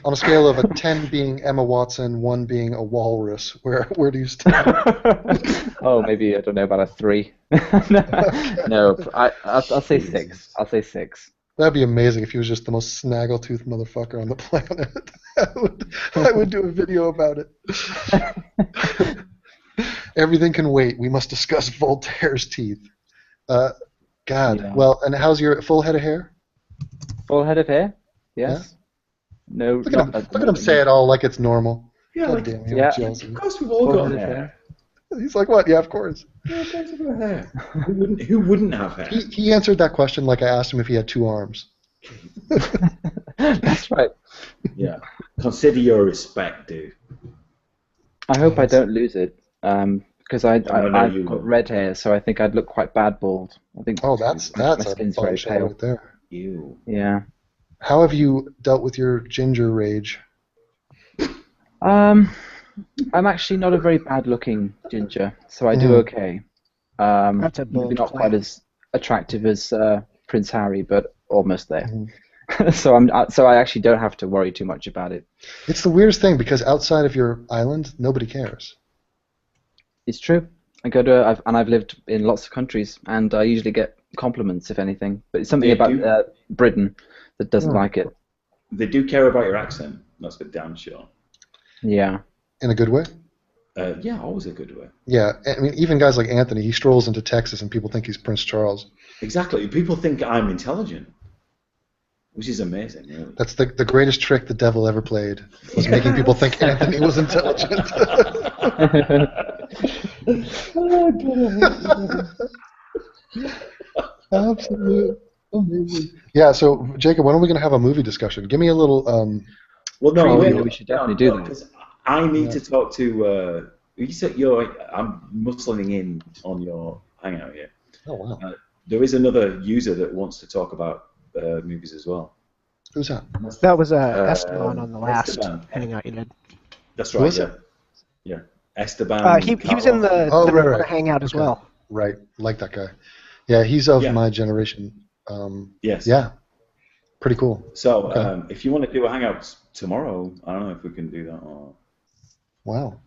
on a scale of a 10 being Emma Watson, 1 being a walrus, where do you stand? Oh, maybe I don't know about a 3. No, I'll say 6. I'll say 6. That'd be amazing if he was just the most snaggletooth motherfucker on the planet. I would do a video about it. Everything can wait. We must discuss Voltaire's teeth. God. Yeah. Well, and how's your full head of hair? Full head of hair? Yes. No. Look at him say it all like it's normal. Yeah, God damn you, yeah. Chelsea. Of course we've all got hair. He's like, what? Yeah, of course. Yeah, of course we've got hair. Who wouldn't have hair? He answered that question like I asked him if he had 2 arms. That's right. Yeah. Consider your respect, dude. I hope I don't lose it, because I've you got will. red hair, so I think I'd look quite bad bald. I think. Oh, that's my a skin's very bombshell pale. right there. You. Yeah. How have you dealt with your ginger rage? I'm actually not a very bad-looking ginger, so I do okay. That's a bold Maybe not claim. quite as attractive as Prince Harry, but almost there. Mhm. So I actually don't have to worry too much about it. It's the weirdest thing because outside of your island, nobody cares. It's true. I've lived in lots of countries, and I usually get compliments, if anything. But it's something They about do. Britain that doesn't like it. They do care about your accent. That's for damn sure. Yeah. In a good way? Yeah, always a good way. Yeah, I mean, even guys like Anthony, he strolls into Texas and people think he's Prince Charles. Exactly. People think I'm intelligent, which is amazing, really. That's the greatest trick the devil ever played, was making people think Anthony was intelligent. Absolute amazing. Yeah, so Jacob, when are we going to have a movie discussion? Give me a little Well, no, Preview, we should definitely do that. because I need to talk to. You said I'm muscling in on your hangout here. Oh, wow. There is another user that wants to talk about movies as well. Who's that? That was Esteban on the last Esteban. hangout you did. That's Who right. was Yeah. it? Yeah. Esteban. He was in the, Oh, the right. hangout as Okay. well. Right, like that guy. Yeah, he's of Yeah. my generation. Yes. Yeah, pretty cool. So Okay. if you want to do a hangout tomorrow, I don't know if we can do that. Or... Wow,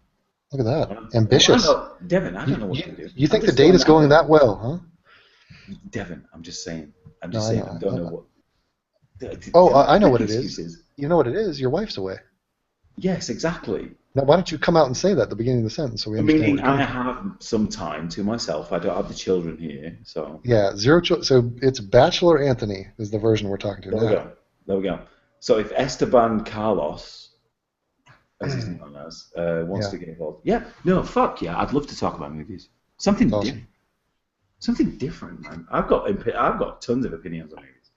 look at that. Ambitious. Devin, I don't know what to do. You think the date is going that well, huh? Devin, I'm just saying. I No, don't I know know. what. Oh, I know what it Excuses. is. You know what it is? Your wife's away. Yes, exactly. Now, why don't you come out and say that at the beginning of the sentence so we understand? Meaning what I you're have some time to myself. I don't have the children here, so. Yeah, so it's Bachelor Anthony is the version we're talking to There now. we go. There we go. So if Esteban Carlos, as he's known as, wants Yeah. to get involved, yeah, no, fuck yeah, I'd love to talk about movies. Something Awesome. different. Something different, man. I've got tons of opinions on movies.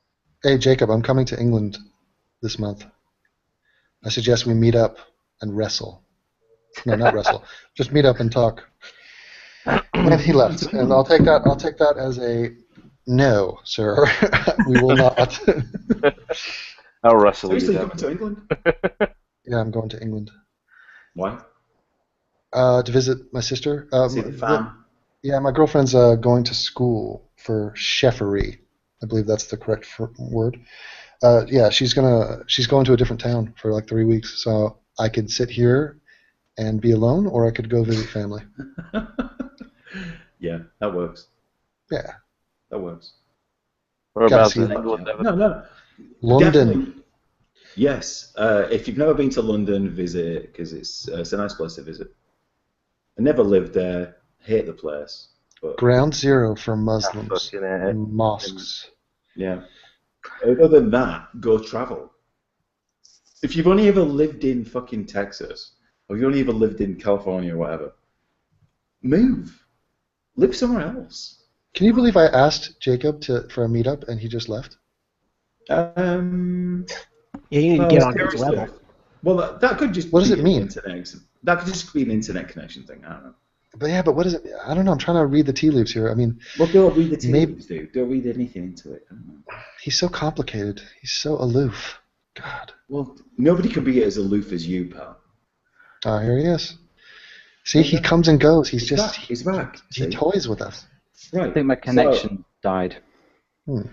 Hey, Jacob, I'm coming to England this month. I suggest we meet up and wrestle. No, not wrestle. Just meet up and talk. And he left, and I'll take that as a no, sir. We will not. I'll wrestle you Seriously, down. coming to England? Yeah, I'm going to England Why? to visit my sister. See the fam? Yeah, my girlfriend's going to school for chefery. I believe that's the correct word. Yeah, she's going to a different town for like 3 weeks. So I could sit here and be alone, or I could go visit family. Yeah, that works. Yeah. That works. Whereabouts see in that. England, Devin? No. London. Definitely. Yes. If you've never been to London, visit it because it's a nice place to visit. I never lived there. Hate the place. But Ground zero for Muslims fucking hate it. and mosques. yeah. Other than that, go travel. If you've only ever lived in fucking Texas, or you've only ever lived in California or whatever, move. Live somewhere else. Can you believe I asked Jacob for a meetup and he just left? Yeah, you need to get on his seriously. level. Well, that could just What does be it an mean? That could just be an internet connection thing. I don't know. But what is it? I don't know. I'm trying to read the tea leaves here. I mean, Well, don't read the tea Maybe- leaves, dude. Don't read anything into it. I don't know. he's so complicated. He's so aloof. God. Well, nobody could be as aloof as you, pal. Ah, here he is. See, he comes and goes. He's just He's back. He toys with us. Right. I think my connection died. But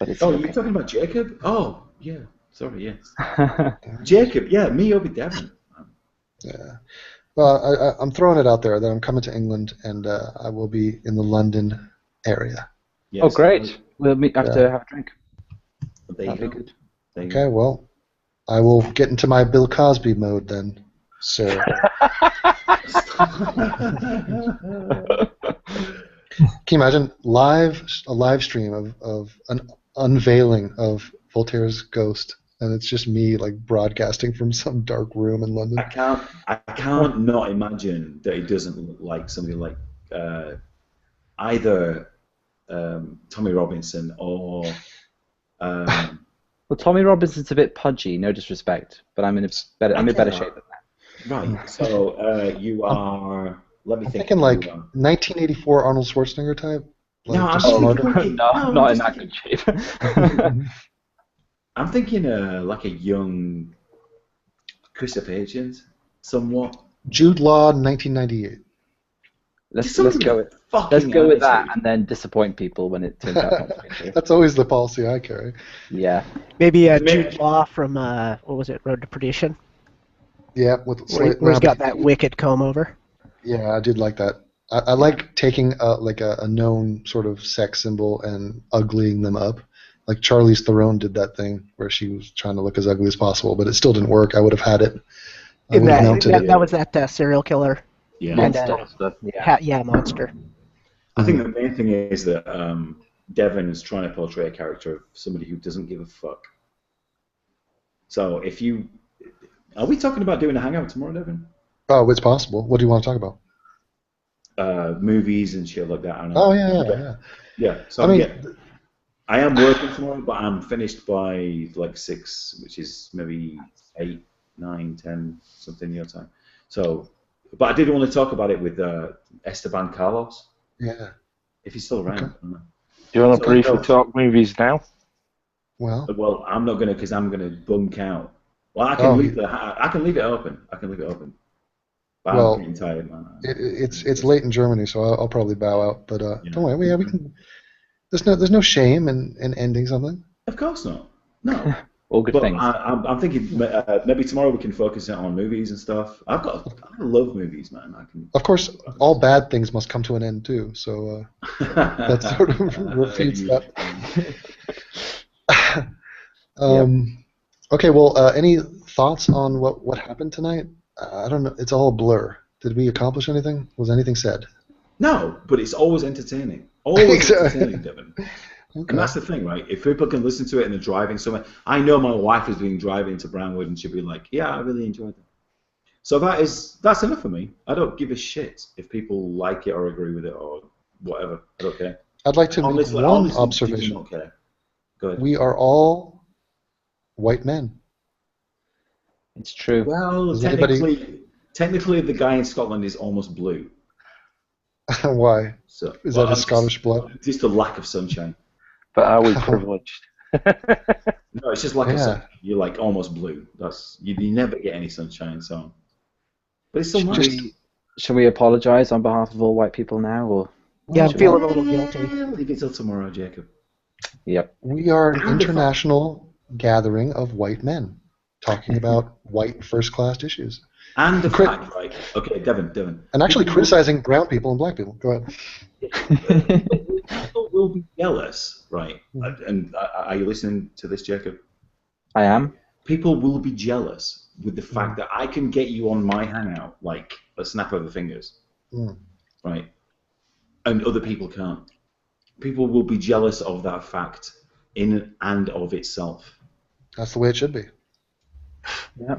it's okay. You're talking about Jacob? Oh, yeah. Sorry, yes. Jacob, yeah, me over Devon. Yeah. Well, I'm throwing it out there that I'm coming to England, and I will be in the London area. Yes. Oh, great. We'll meet after have a drink. That'd be good. Okay, well, I will get into my Bill Cosby mode then, sir. Can you imagine a live stream of an unveiling of Voltaire's ghost, and it's just me like broadcasting from some dark room in London? I can't not imagine that he doesn't look like somebody like either Tommy Robinson or. Well, Tommy Robinson's a bit pudgy, no disrespect, but I'm in better shape than that. Right. So you are. Let me think. Thinking like 1984 Arnold Schwarzenegger type. Like no, just smarter. Not in that good shape. I'm thinking like a young Christopher Hitchens, somewhat. Jude Law, 1998. Let's go with that, and then disappoint people when it turns out not to be true. That's always the policy I carry. Yeah. Maybe Jude Law from what was it, Road to Perdition? Yeah, with where he's got that wicked comb over. Yeah, I did like that. I like taking like a known sort of sex symbol and uglying them up. Like Charlize Theron did that thing where she was trying to look as ugly as possible, but it still didn't work. I would have had it. That was that serial killer. Yeah. Monster. Monster. I think the main thing is that Devon is trying to portray a character of somebody who doesn't give a fuck. So if you... Are we talking about doing a hangout tomorrow, Devon? Oh, it's possible. What do you want to talk about? Movies and shit like that. I don't know. Oh, yeah. Yeah, so I am working tomorrow, but I'm finished by like 6, which is maybe 8, 9, 10, something your time. So, but I did want to talk about it with Esteban Carlos. Yeah. If he's still around. Okay. I don't know. Do you want to briefly talk movies now? Well, I'm not gonna, because I'm gonna bunk out. Well, I can leave it open. But I'm getting tired, man. It's late in Germany, so I'll probably bow out. But don't worry, we can. There's no shame in ending something. Of course not. No. All good things. I'm thinking maybe tomorrow we can focus on movies and stuff. I love movies, man. Of course, all bad things must come to an end too. So that sort of refutes that. Okay. Well, any thoughts on what happened tonight? I don't know. It's all a blur. Did we accomplish anything? Was anything said? No, but it's always entertaining. Always entertaining, Devon. Okay. And that's the thing, right? If people can listen to it and they're driving somewhere, I know my wife has been driving to Brownwood and she'll be like, "Yeah, I really enjoyed it." So that's enough for me. I don't give a shit if people like it or agree with it or whatever. I don't care. I'd like to make one observation. Okay. Go ahead. We are all white men. It's true. Well, technically, the guy in Scotland is almost blue. Why? So, is that his Scottish blood? Just a lack of sunshine. But are we privileged? No, it's just lack of sunshine. You're like almost blue. You never get any sunshine. So, but it's still nice. Should we apologise on behalf of all white people now, or? Yeah, I'm feeling a little guilty. Leave it till tomorrow, Jacob. Yep. We are an international gathering of white men talking about white first-class issues. And the fact, right? Okay, Devon. And actually criticizing brown people and black people. Go ahead. People will be jealous, right? And are you listening to this, Jacob? I am. People will be jealous with the fact that I can get you on my Hangout like a snap of the fingers, right? And other people can't. People will be jealous of that fact in and of itself. That's the way it should be. Yeah.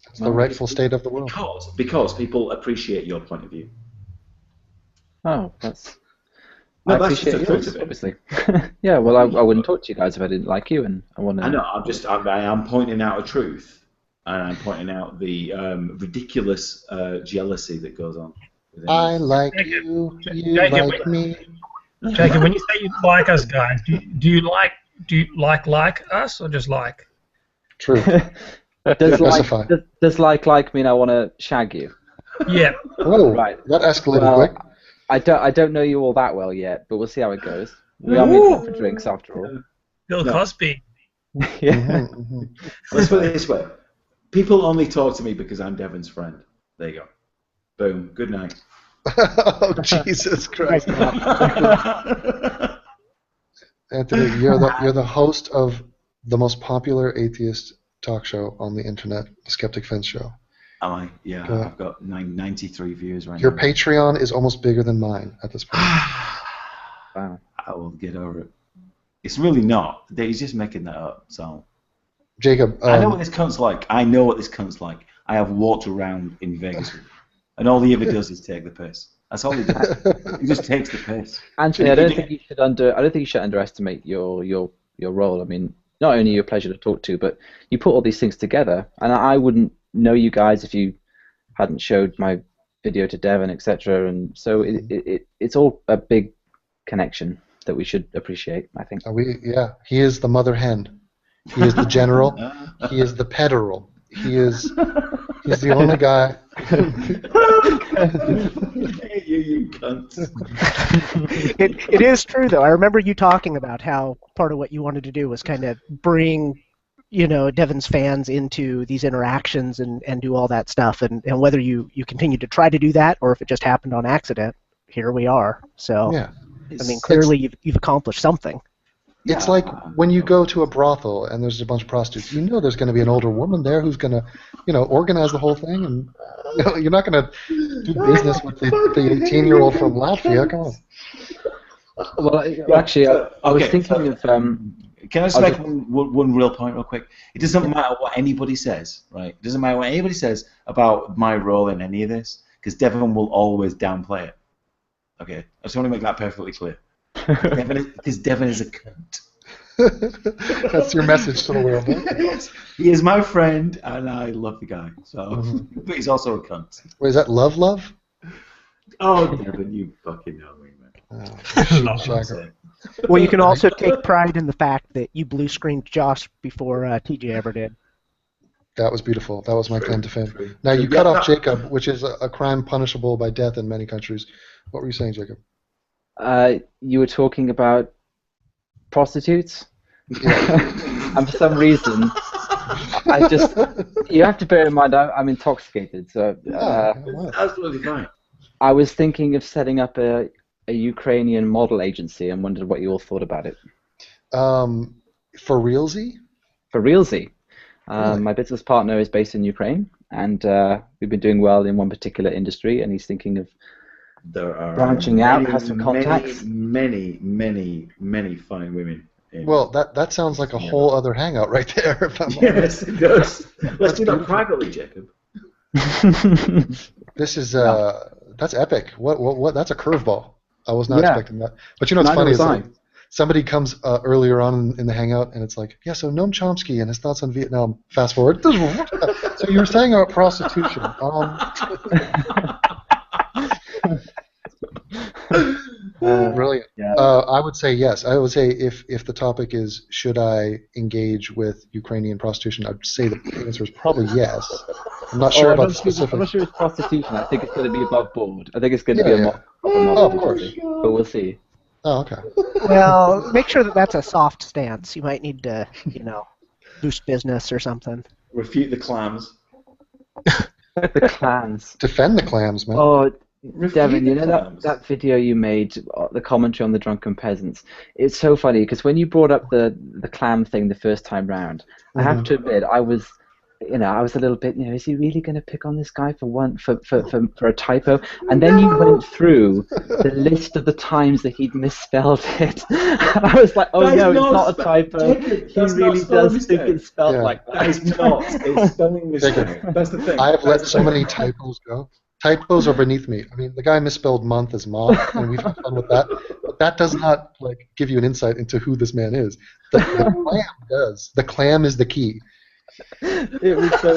It's the rightful state of the world. Because people appreciate your point of view. Oh, I appreciate yours, obviously. Yeah, well, I wouldn't talk to you guys if I didn't like you, and I want to. I know. I am pointing out a truth, and I'm pointing out the ridiculous jealousy that goes on. I like you. You like me. Jacob, when you say you like us, guys, do you like us or just like? True. Does Specify. like mean I want to shag you? Yeah. Whoa, Right. that escalated Well, quick. I don't know you all that well yet, but we'll see how it goes. We are meeting up for drinks after all. Bill Cosby. Yeah. Let's put it this way. People only talk to me because I'm Devon's friend. There you go. Boom. Good night. Oh, Jesus Christ. Anthony, you're the host of the most popular atheist talk show on the internet, the Skeptic Fence Show. Am I? Yeah, I've got 93 views right Your now. Patreon is almost bigger than mine at this point. Wow. I will get over it. It's really not. He's just making that up. So, Jacob, I know what this cunt's like. I know what this cunt's like. I have walked around in Vegas with him, and all he ever does is take the piss. That's all he does. He just takes the piss. Anthony, I don't think you should underestimate your role. I mean, not only are you a pleasure to talk to, but you put all these things together, and I wouldn't know you guys if you hadn't showed my video to Devon, etc. And so it's all a big connection that we should appreciate, I think. He is the mother hen. He is the general. He is the pedoral. He's the only guy. You cunt. It is true, though. I remember you talking about how part of what you wanted to do was kind of bring, Devon's fans into these interactions and do all that stuff. And whether you continue to try to do that or if it just happened on accident, here we are. So, yeah. I mean, clearly you've accomplished something. It's like when you go to a brothel and there's a bunch of prostitutes. You know there's going to be an older woman there who's going to, organize the whole thing, and you're not going to do business with the 18-year-old from Latvia. Come on. Well, actually, I was thinking of. Can I just make one real point real quick? It doesn't matter what anybody says, right? It doesn't matter what anybody says about my role in any of this, because Devon will always downplay it. Okay, I just want to make that perfectly clear. Because Devon is a cunt. That's your message to the world. He is my friend, and I love the guy. So, but he's also a cunt. Wait, is that love? Oh, Devon, you fucking know me, man. Well, you can also take pride in the fact that you blue screened Josh before TJ ever did. That was beautiful. That was my claim to fame. Now, you cut off Jacob, which is a crime punishable by death in many countries. What were you saying, Jacob? You were talking about prostitutes, and for some reason, you have to bear in mind I'm intoxicated, so absolutely fine. I was thinking of setting up a Ukrainian model agency and wondered what you all thought about it. For realsy? For realsy. Really? My business partner is based in Ukraine, and we've been doing well in one particular industry, and he's thinking of branching out, has some contacts. Many fine women. Well, that sounds like a whole other hangout right there. Yes, it does. Let's do that privately, Jacob. This is that's epic. What? That's a curveball. I was not expecting that. But what's funny is like, somebody comes earlier on in the hangout and it's like, yeah, so Noam Chomsky and his thoughts on Vietnam. Fast forward. So you were saying about prostitution. Brilliant. Yeah. I would say yes. I would say if the topic is should I engage with Ukrainian prostitution, I'd say the answer is probably yes. I'm not sure about the specifics. I'm not sure it's prostitution. I think it's going to be above board. I think it's going to be a model. Of course. But we'll see. Oh, okay. Well, make sure that's a soft stance. You might need to, boost business or something. Refute the clams. The clans. Defend the clams, man. Oh, Devon, that video you made, the commentary on the drunken peasants, it's so funny because when you brought up the clam thing the first time round, I have to admit I was a little bit, is he really going to pick on this guy for a typo? And then you went through the list of the times that he'd misspelled it. And I was like, oh no, it's not a typo. He really does think it's spelled like that. That is not a spelling mistake. That's the thing. I have let so many typos go. Typos are beneath me. I mean, the guy misspelled month as month, and we've had fun with that. But that does not give you an insight into who this man is. The clam does. The clam is the key. It was so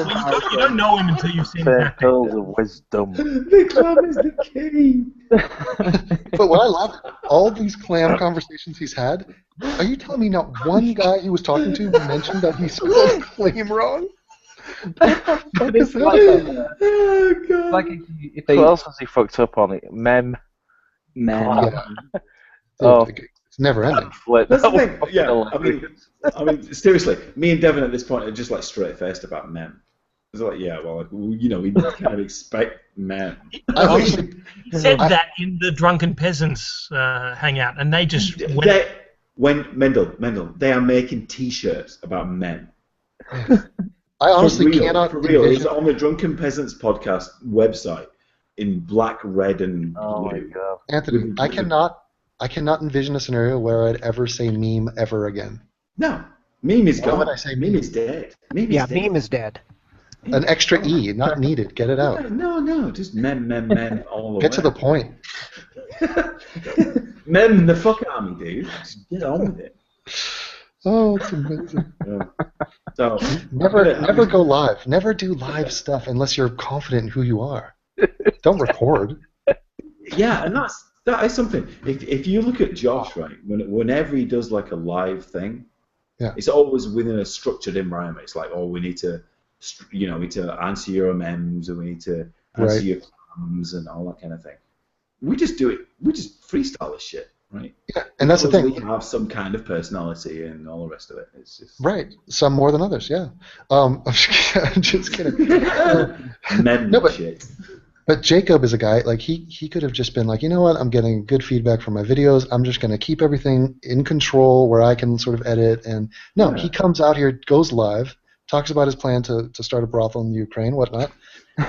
You don't know him until you've seen his acting. Pearls of wisdom. The clam is the key. But what I love, all these clam conversations he's had, are you telling me not one guy he was talking to mentioned that he spelled claim wrong? What is that? Oh, God. Like if they What else has he fucked up on it? men. Yeah. Oh. It's never ending. Flip. That's the That was thing. fucking Yeah, hilarious. I mean, seriously, me and Devin at this point are just like straight faced about men. It's like, yeah, well, like, you know, we kind of expect men. I honestly, He said that in the Drunken Peasants hangout, and they just went. Mendel, they are making T-shirts about men. I honestly For real, cannot For real, it's envision. on the Drunken Peasants podcast website in black, red, and Oh my blue. god. Anthony, I cannot envision a scenario where I'd ever say meme ever again. No, meme is Why gone. would I say meme meme? is dead. Meme Yeah, is dead. meme is dead. An extra E, not needed. Get it out. No, just men all the Get way. to the point. Men, the fuck army, dude. Just get on with it. Oh, it's amazing. So Never go live. Never do live stuff unless you're confident in who you are. Don't record. Yeah, and that is something. If you look at Josh, right, whenever he does like a live thing, Yeah. it's always within a structured environment. It's like, oh, we need to, we need to answer your amens, and we need to answer Right. your clams, and all that kind of thing. We just do it. We just freestyle this shit, right? Yeah, and that's the Because thing. We have some kind of personality and all the rest of it. It's just Right. Some more than others, yeah. I'm just kidding. men No, but- shit. But Jacob is a guy, like, he could have just been like, you know what, I'm getting good feedback from my videos. I'm just going to keep everything in control where I can sort of edit. And no, Yeah. he comes out here, goes live, talks about his plan to start a brothel in the Ukraine, whatnot.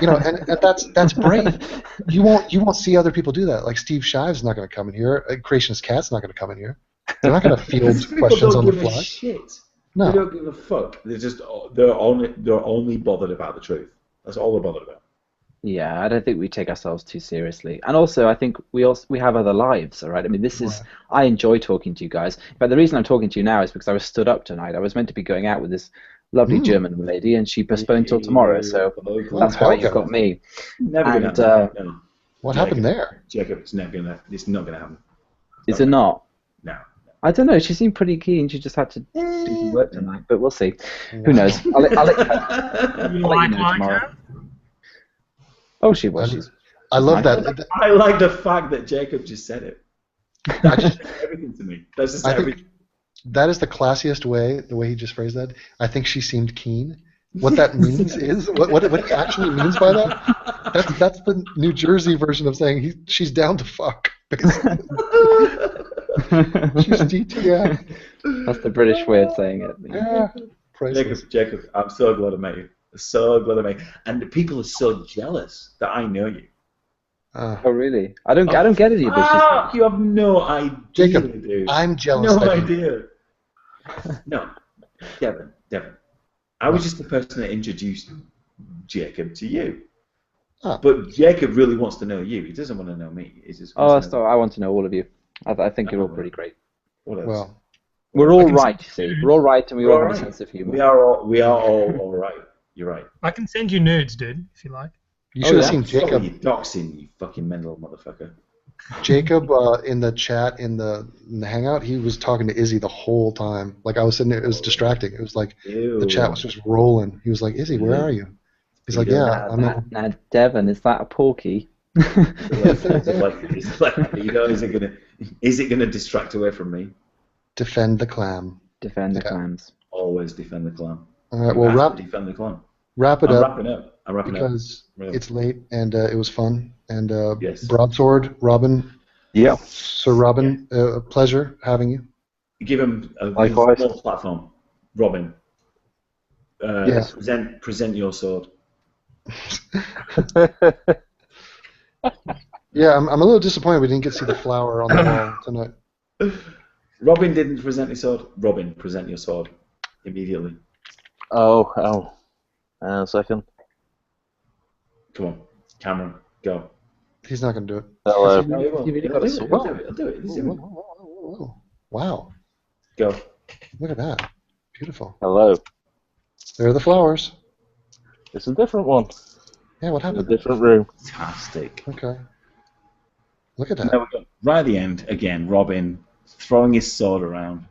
You know, and that's brave. You won't see other people do that. Like Steve Shive's not going to come in here. Creationist Cat's not going to come in here. They're not going to field People questions don't on the give a fly. shit. No. They don't give a fuck. They're only bothered about the truth. That's all they're bothered about. Yeah, I don't think we take ourselves too seriously. And also, I think we have other lives, all right? I mean, this is, I enjoy talking to you guys. But the reason I'm talking to you now is because I was stood up tonight. I was meant to be going out with this lovely German lady, and she postponed till tomorrow, so that's why you've got me. Never And, gonna happen. No. What Jacob, happened there? Jacob, it's not gonna happen. Is it not? No. I don't know. She seemed pretty keen. She just had to do some work tonight, but we'll see. Who knows? I'll let you know tomorrow. Oh, she was. She's I love nice. that. I like the fact that Jacob just said it. That's everything to me. That's just I everything. think that is the classiest way, the way he just phrased that. I think she seemed keen. What that means is, what he actually means by that, that's the New Jersey version of saying she's down to fuck. Basically. She's DTF. That's the British way of saying it. Yeah, priceless. Jacob, I'm so glad I met you. So glad I met you. And the people are so jealous that I know you. Oh, really? I don't get any of this. You have no idea, Jacob, dude. I'm jealous. No that idea. No, Devin. I was just the person that introduced Jacob to you. Oh. But Jacob really wants to know you. He doesn't want to know me. He just Oh, wants to know so I want to know all of you. I think you're all pretty great. what else? Well, We're all right, you see. We're all right, and we all have a sense of humor. We are all right. You're right. I can send you nudes, dude, if you like. you should have yeah? seen Jacob. You doxing, you fucking mental motherfucker. Jacob in the chat in the Hangout, he was talking to Izzy the whole time. Like I was sitting there, it was distracting. It was like the chat was just rolling. He was like, "Izzy, where are you?" He's like, "Yeah, I'm in." Now, Devon, is that a porky? It's like, you know, is it gonna distract away from me? Defend the clam. Defend the Yeah. clams. Always defend the clan. All right, You well, have to defend the clan. wrap it I'm up wrapping up. because Really. it's late and it was fun. And Yes. Broadsword, Robin, Yeah. Sir Robin, a pleasure having you. Give him a Likewise. small platform, Robin. Yes. Present your sword. Yeah, I'm a little disappointed we didn't get to see the flower on the wall tonight. Robin didn't present his sword. Robin, present your sword immediately. Oh. A second. Come on, Cameron, go. He's not going to do it. Hello. No, he won't. You really He'll got a do it, sword? he'll do it, he'll do it. He's doing it. Whoa. Wow, Go. look at that. Beautiful. Hello. There are the flowers. It's a different one. Yeah, what In a happened? different room. Fantastic. Okay. Look at There that. we go. Right at the end, again, Robin throwing his sword around.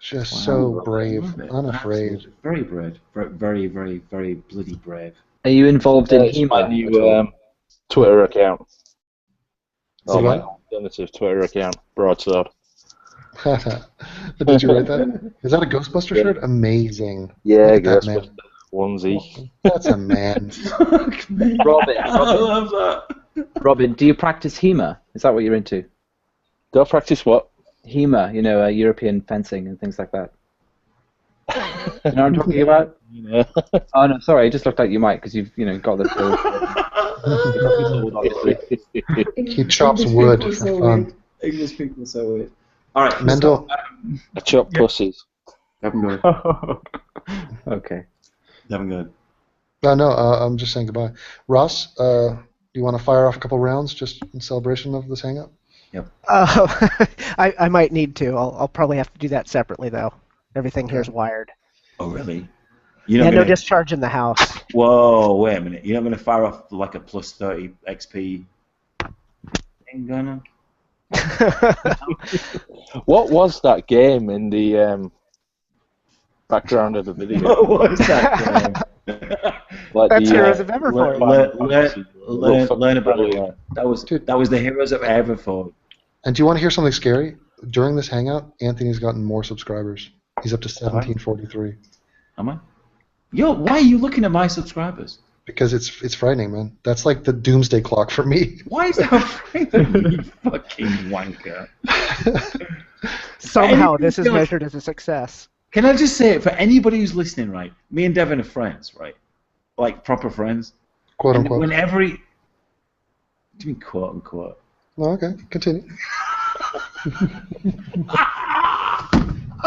Just Wow, so Robin, brave, love it. unafraid. Absolutely. Very brave. Very, very, very bloody brave. Are you involved in It's my HEMA new at all? Twitter account. See Oh, my what? alternative Twitter account, Broadsword. Did you write that? Is that a Ghostbuster Yeah. shirt? Amazing. Yeah, Look at that Ghostbuster man. onesie. That's a man. Fuck me. Robin, I Robin, love that. Robin, do you practice HEMA? Is that what you're into? Do I practice what? HEMA, European fencing and things like that. You know what I'm talking about? You know. Oh no, sorry, it just looked like you might because you've got the obviously. He chops wood for fun. English people are so weird. All right, Mendel. I chop pussies. Haven't good. Okay. Haven't good. No, I'm just saying goodbye. Ross, you want to fire off a couple rounds just in celebration of this hangout? Yep. I might need to. I'll probably have to do that separately though. Everything here's wired. Oh really? No discharge in the house. Whoa, wait a minute. You're not going to fire off like a plus 30 XP thing going on? What was that game in the background of the video? What was that game? Like That's the, Heroes of Everford. Learn about it. That was the Heroes of Everford. And do you want to hear something scary? During this hangout, Anthony's gotten more subscribers. He's up to 1743. Am I? Yo, why are you looking at my subscribers? Because it's frightening, man. That's like the doomsday clock for me. Why is that frightening, you fucking wanker? Somehow this is measured as a success. Can I just say it for anybody who's listening, right? Me and Devin are friends, right? Like proper friends. Quote unquote. Whenever he... What do you mean quote unquote? No, okay, continue.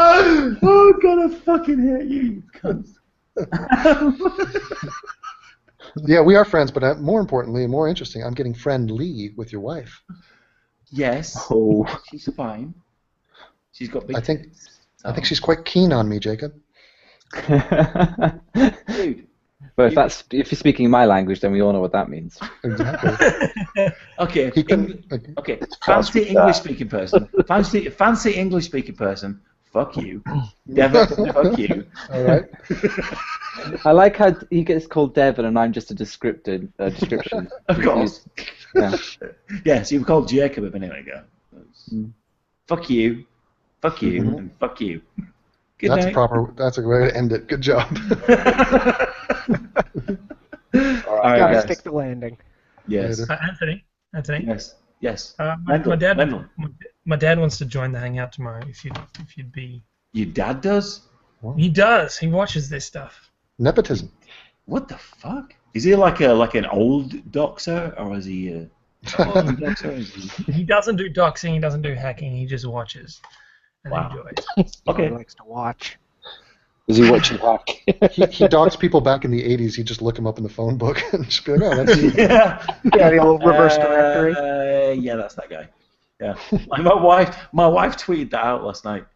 Oh God, I fucking hate you, you cunt. Yeah, we are friends, but more importantly and more interesting, I'm getting friendly with your wife. Yes. Oh. She's fine. She's got big I think tits. she's quite keen on me, Jacob. Dude. But if you're speaking my language, then we all know what that means. Exactly. Okay. He can, Okay. Fancy English speaking person. Fancy English speaking person. Fuck you. Devin, fuck you. All right. I like how he gets called Devin and I'm just a description. Of course. Yeah. Yeah, so you were called Jacob a minute ago. Fuck you. Fuck you. And fuck you. Good That's night. proper. That's a way to end it. Good job. All right, Gotta guys. stick the landing. Yes. Anthony. Yes. My dad. Mendel. My dad wants to join the hangout tomorrow. If you'd be. Your dad does? He does. He watches this stuff. Nepotism. What the fuck? Is he like an old doxer, or is he a modern doxer? He doesn't do doxing. He doesn't do hacking. He just watches and enjoys. Okay. He likes to watch. Is he watching hack? He dogs people back in the 80s. He'd just look them up in the phone book and just be like, oh, that's you. Yeah, the old reverse directory. Yeah, that's that guy. Yeah, like my wife tweeted that out last night.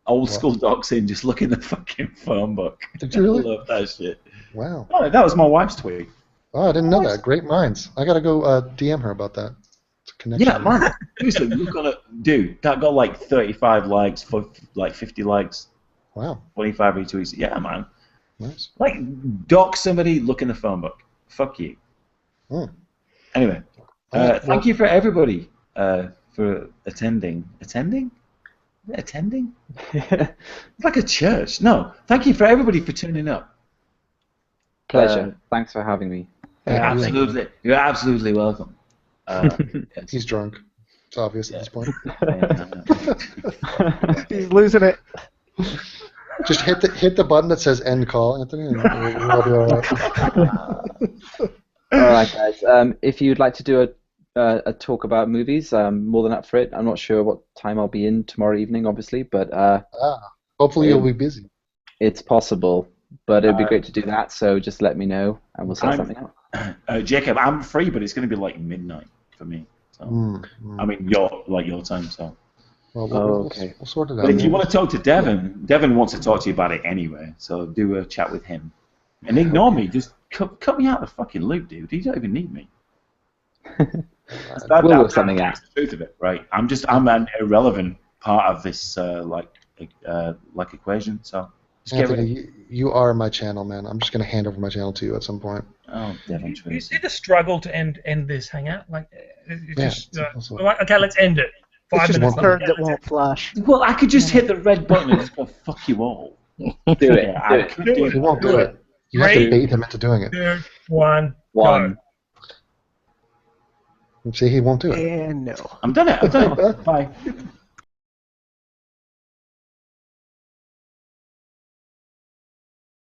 Old school doxing, just look in the fucking phone book. Did you really? I love that shit. Wow. Oh, that was my wife's tweet. Oh, I didn't know that. Great minds. I gotta go DM her about that. It's a connection. Yeah, man. Seriously, look on it, dude. That got like 35 likes, for like 50 likes. Wow. 25 retweets. Yeah, man. Nice. Like, dox somebody, look in the phone book. Fuck you. Anyway, thank you for everybody for attending. Attending? Attending? It's like a church. No, thank you for everybody for tuning up. Pleasure. Thanks for having me. Absolutely. You're absolutely welcome. Yes. He's drunk. It's obvious at this point. He's losing it. Just hit the button that says end call, Anthony, and we'll be all right. All right, guys. If you'd like to do a talk about movies, I'm more than up for it. I'm not sure what time I'll be in tomorrow evening, obviously, but hopefully you'll be busy. It's possible, but it'd be great to do that. So just let me know, and we'll set something up. Jacob, I'm free, but it's going to be like midnight for me. So I mean, your time. So Well, okay. we'll sort it out. But if you want to talk to Devon, Devon wants to talk to you about it anyway, so do a chat with him. And ignore me, just cut me out of the fucking loop, dude. You don't even need me. We'll work something out. That's the truth of it, right? I'm an irrelevant part of this equation, so just get rid of Anthony, you are my channel, man. I'm just going to hand over my channel to you at some point. Oh, Devon You see the struggle to end this hangout? Like, it's Yeah, just, it's also- okay, let's end it. It's 5 just minutes. a turd that won't flush. Well, I could just hit the red button and just go, fuck you all. Do it. Yeah, Do I it. could do He it. won't do it. You have to bait him into doing it. 2, 1, One. See, he won't do it. And no. I'm done it. Bye.